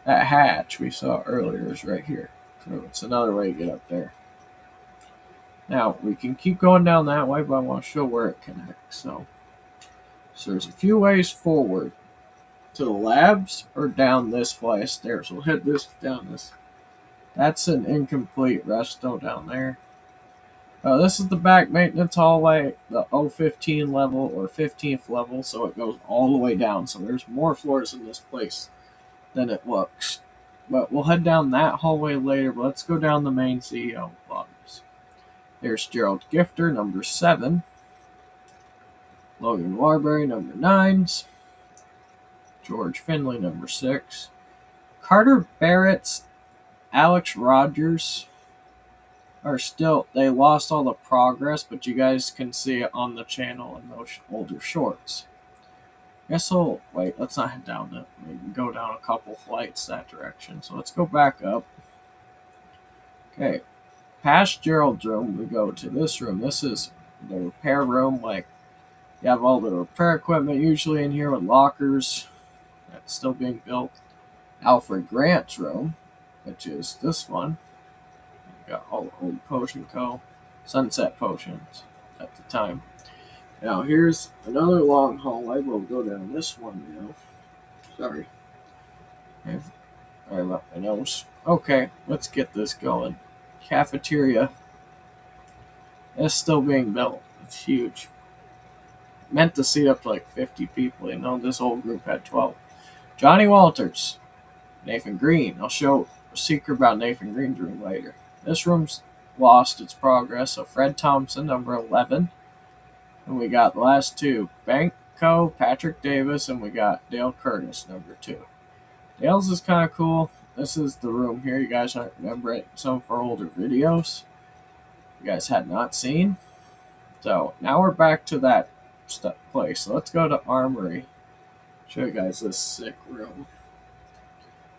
That hatch we saw earlier is right here. So it's another way to get up there. Now, we can keep going down that way, but I want to show where it connects. So there's a few ways forward. To the labs or down this flight of stairs. We'll head down this. That's an incomplete resto down there. This is the back maintenance hallway, the 015 level or 15th level, so it goes all the way down. So there's more floors in this place than it looks. But we'll head down that hallway later, but let's go down the main CEO lobbies. There's Gerald Gifter, number 7. Logan Warbury, number 9. George Finley, number 6. Carter Barrett's Alex Rogers are still, they lost all the progress, but you guys can see it on the channel in those older shorts. Guess we'll wait, let's not head down that. We can go down a couple flights that direction. So let's go back up. Okay. Past Gerald's room, we go to this room. This is the repair room. Like, you have all the repair equipment usually in here with lockers. That's still being built. Alfred Grant's room, which is this one. Got all the old Potion Co. Sunset Potions at the time. Now here's another long hallway. We'll go down this one now. Sorry. Sorry about my nose. Okay, let's get this going. Cafeteria. It's still being built. It's huge. Meant to seat up to like 50 people. You know, this whole group had 12. Johnny Walters. Nathan Green. I'll show a secret about Nathan Green's room later. This room's lost its progress. So Fred Thompson, number 11. And we got the last two, Banco, Patrick Davis, and we got Dale Curtis, number 2. Dale's is kind of cool. This is the room here. You guys might remember it. Some of our older videos you guys had not seen. So now we're back to that place. So let's go to Armory. Show you guys this sick room.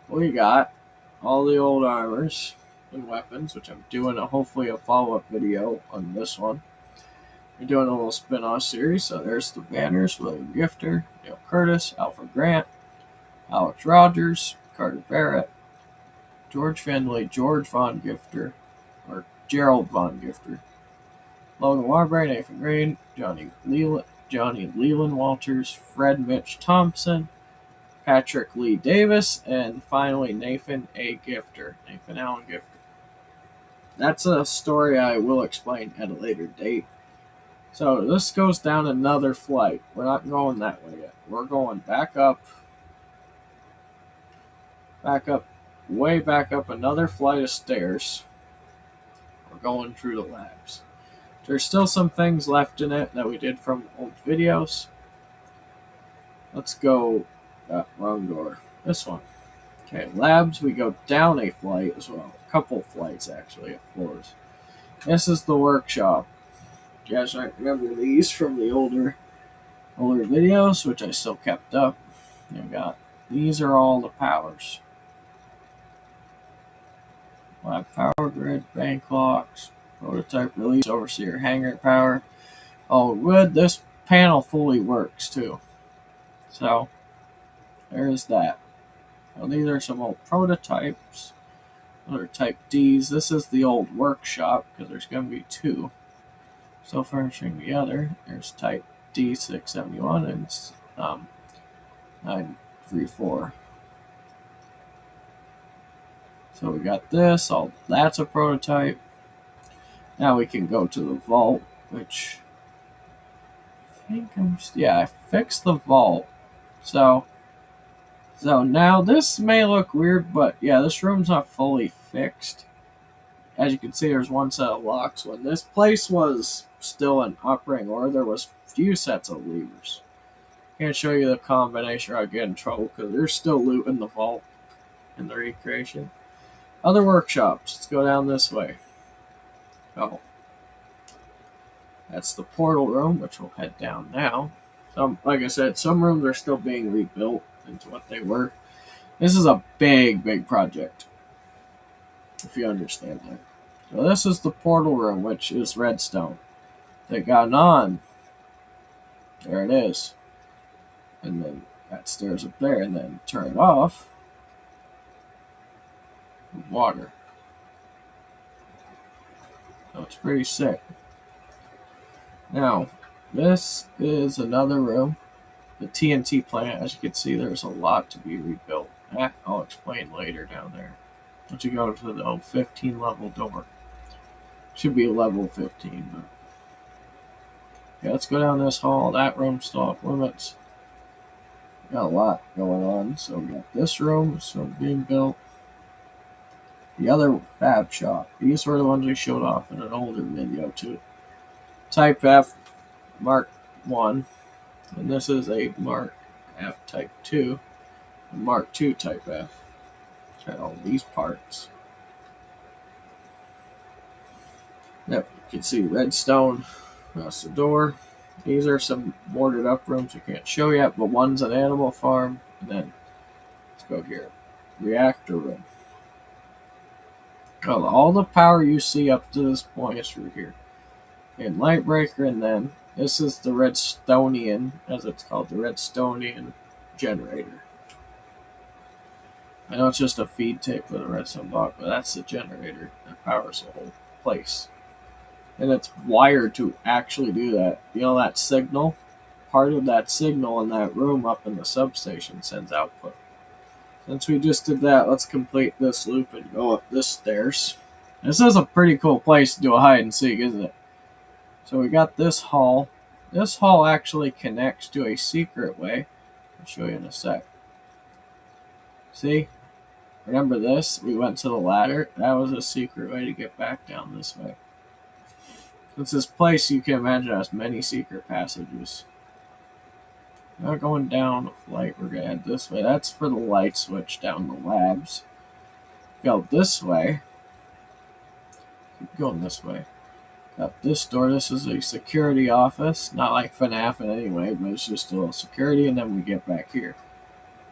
We got all the old armors and weapons, which I'm doing hopefully a follow-up video on this one. We're doing a little spin-off series. So there's the banners: William Gifter, Dale Curtis, Alfred Grant, Alex Rogers, Carter Barrett, George Findlay, George Von Gifter, or Gerald Von Gifter, Logan Marbury, Nathan Green, Johnny Leland Walters, Fred Mitch Thompson, Patrick Lee Davis, and finally Nathan Allen Gifter. That's a story I will explain at a later date. So this goes down another flight. We're not going that way yet. We're going back up, way back up another flight of stairs. We're going through the labs. There's still some things left in it that we did from old videos. Let's go, wrong door, this one. Okay, labs, we go down a flight as well. A couple flights actually, of floors. This is the workshop. You guys might remember these from the older videos, which I still kept up. These are all the powers. Lab power grid, bank locks, prototype release, overseer hangar power. Oh, good, this panel fully works too. So, there's that. Well, these are some old prototypes. Other type Ds. This is the old workshop, because there's going to be 2. Still furnishing the other. There's type D671 and 934. So we got this. All that's a prototype. Now we can go to the vault, which I fixed the vault. So now this may look weird, but yeah, this room's not fully fixed. As you can see, there's one set of locks. When this place was still in operating order, there was few sets of levers. Can't show you the combination or I'd get in trouble because there's still loot in the vault in the recreation. Other workshops. Let's go down this way. Oh. That's the portal room, which we'll head down now. Like I said, some rooms are still being rebuilt into what they were. This is a big project, if you understand that. So this is the portal room, which is redstone. They got on. There it is. And then that stairs up there, and then turn it off. Water. So it's pretty sick. Now, this is another room. The TNT plant, as you can see, there's a lot to be rebuilt. I'll explain later down there. Once you go to the 15 level door. Should be level 15, but yeah, let's go down this hall. That room's still off limits. Got a lot going on. So we got this room being built. The other fab shop. These were the ones we showed off in an older video too. Type F Mark 1. And this is a Mark F Type 2. And Mark 2 Type F. Got all these parts. Yep, you can see redstone across the door. These are some boarded up rooms we can't show yet, but one's an animal farm. And then, let's go here. Reactor room. Oh, all the power you see up to this point is through here. And light breaker, and then this is the Redstonian, as it's called, the Redstonian generator. I know it's just a feed tape for the redstone block, but that's the generator that powers the whole place. And it's wired to actually do that. You know that signal? Part of that signal in that room up in the substation sends output. Since we just did that, let's complete this loop and go up this stairs. This is a pretty cool place to do a hide and seek, isn't it? So we got this hall. This hall actually connects to a secret way. I'll show you in a sec. See? Remember this? We went to the ladder. That was a secret way to get back down this way. Since this place, you can imagine, has many secret passages. Not going down a flight, we're gonna head this way. That's for the light switch down the labs. Go this way. Keep going this way. Got this door. This is a security office. Not like FNAF in any way, but it's just a little security, and then we get back here.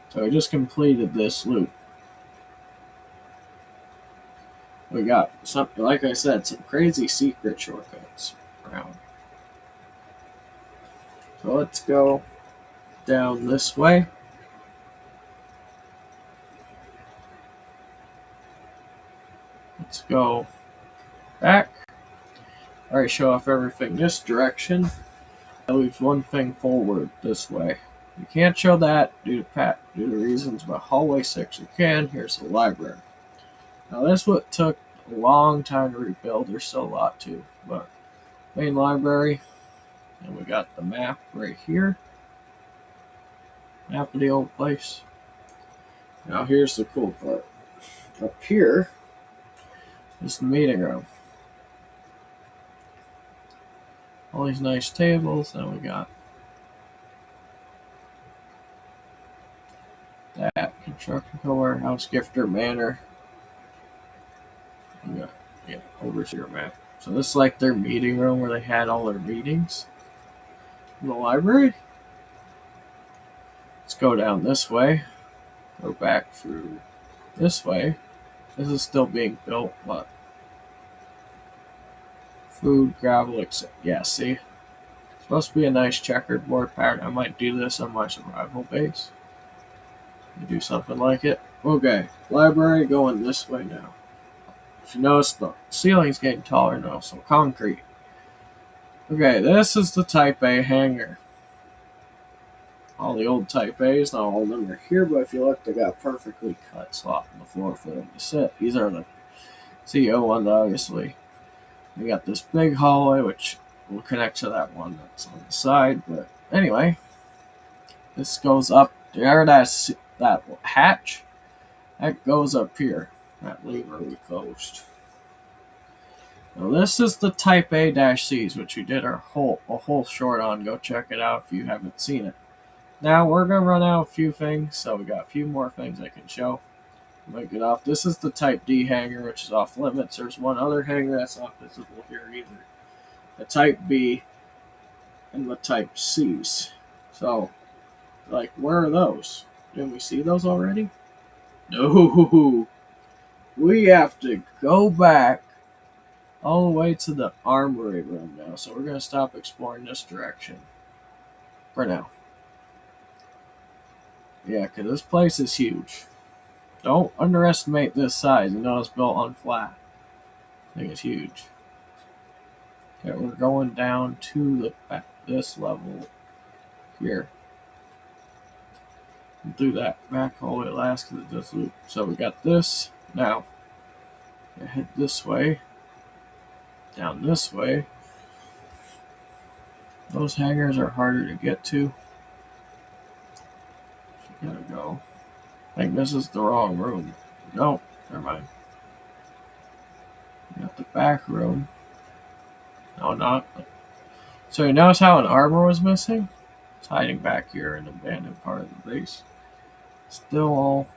So we just completed this loop. We got something, like I said, some crazy secret shortcuts around. So let's go down this way. Let's go back. Alright, show off everything this direction. That leaves one thing forward this way. You can't show that due to reasons, but hallway 6 you can. Here's the library. Now this what took a long time to rebuild. There's still a lot too, but main library, and we got the map right here. Map of the old place. Now here's the cool part. Up here is the meeting room. All these nice tables. Then we got that construction warehouse, Gifter Manor. We got overseer map. So this is like their meeting room where they had all their meetings. In the library. Let's go down this way. Go back through this way. This is still being built, but food, gravel, etc. Yeah, see? It's supposed to be a nice checkered board pattern. I might do this on my survival base. Do something like it. Okay, library going this way now. If you notice, the ceiling's getting taller now, so concrete. Okay, this is the Type A hangar. All the old Type A's, not all of them are here, but if you look, they got a perfectly cut slot on the floor for them to sit. These are the CEO ones, obviously. We got this big hallway, which will connect to that one that's on the side. But anyway, this goes up there. That hatch that goes up here. That lever we closed. Now this is the Type A-Cs, which we did a whole short on. Go check it out if you haven't seen it. Now we're gonna run out of a few things, so we got a few more things I can show. Might get off. This is the Type D hangar, which is off limits. There's one other hangar that's not visible here either. The Type B and the Type Cs. So, like, where are those? Didn't we see those already? No. We have to go back all the way to the armory room now. So we're going to stop exploring this direction for now. Yeah, because this place is huge. Don't underestimate this size. You know it's built on flat. I think it's huge. Okay, we're going down to this level here. We'll do that back all the way last because it does loop. So we got this. Now, head this way. Down this way. Those hangars are harder to get to. So you gotta go. I think this is the wrong room. No, never mind. We got the back room. No, not. So you notice how an armor was missing? It's hiding back here in the abandoned part of the base. Still all.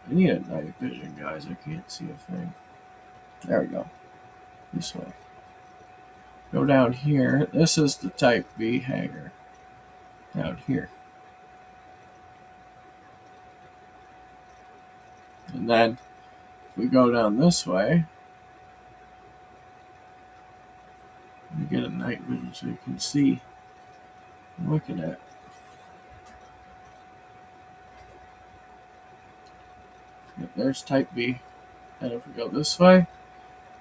I need a night vision, guys. I can't see a thing. There we go. This way. Go down here. This is the Type B hangar. Down here. And then we go down this way. We get a night vision so you can see what I'm looking at. Yep, there's Type B. And if we go this way,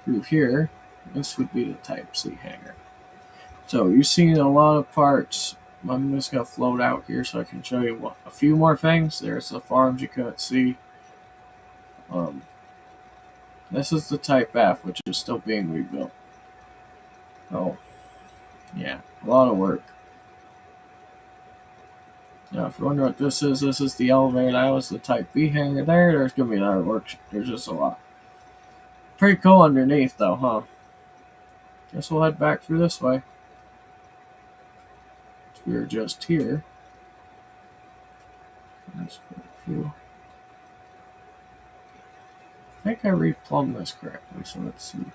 through here, this would be the Type C hangar. So you've seen a lot of parts. I'm just going to float out here so I can show you a few more things. There's the farms you couldn't see. This is the Type F, which is still being rebuilt. Oh, yeah, a lot of work. Now, if you wonder what this is the elevator. That was the Type B hangar there. There's going to be another workshop. There's just a lot. Pretty cool underneath, though, huh? Guess we'll head back through this way. We were just here. Let's put a few. I think I replumbed this correctly, so let's see.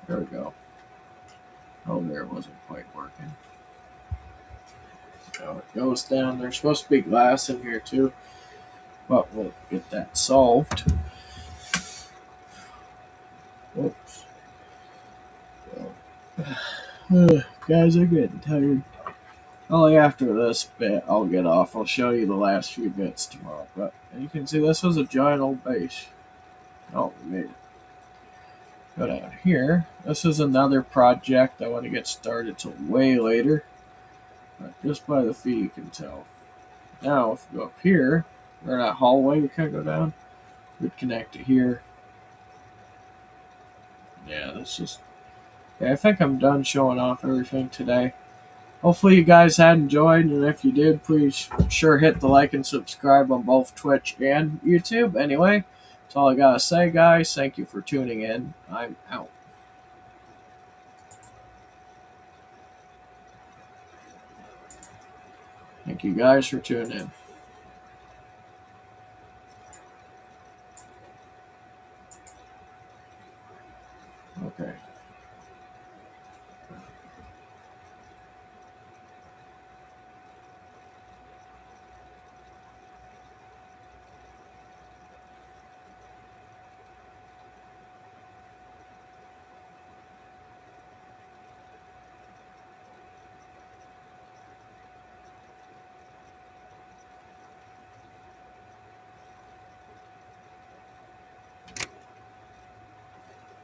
There we go. Oh, there it wasn't quite working. So it goes down. There's supposed to be glass in here too, but we'll get that solved. Whoops. Guys, I'm getting tired. Only after this bit I'll get off. I'll show you the last few bits tomorrow. But you can see this was a giant old base. Oh, we made it. Go down here. This is another project I want to get started till way later. But just by the fee you can tell. Now if we go up here, or that hallway we kind of go down, we'd connect to here. Yeah, that's just... Okay, I think I'm done showing off everything today. Hopefully you guys had enjoyed, and if you did, please sure hit the like and subscribe on both Twitch and YouTube. Anyway, that's all I gotta say, guys. Thank you for tuning in. I'm out. Thank you guys for tuning in.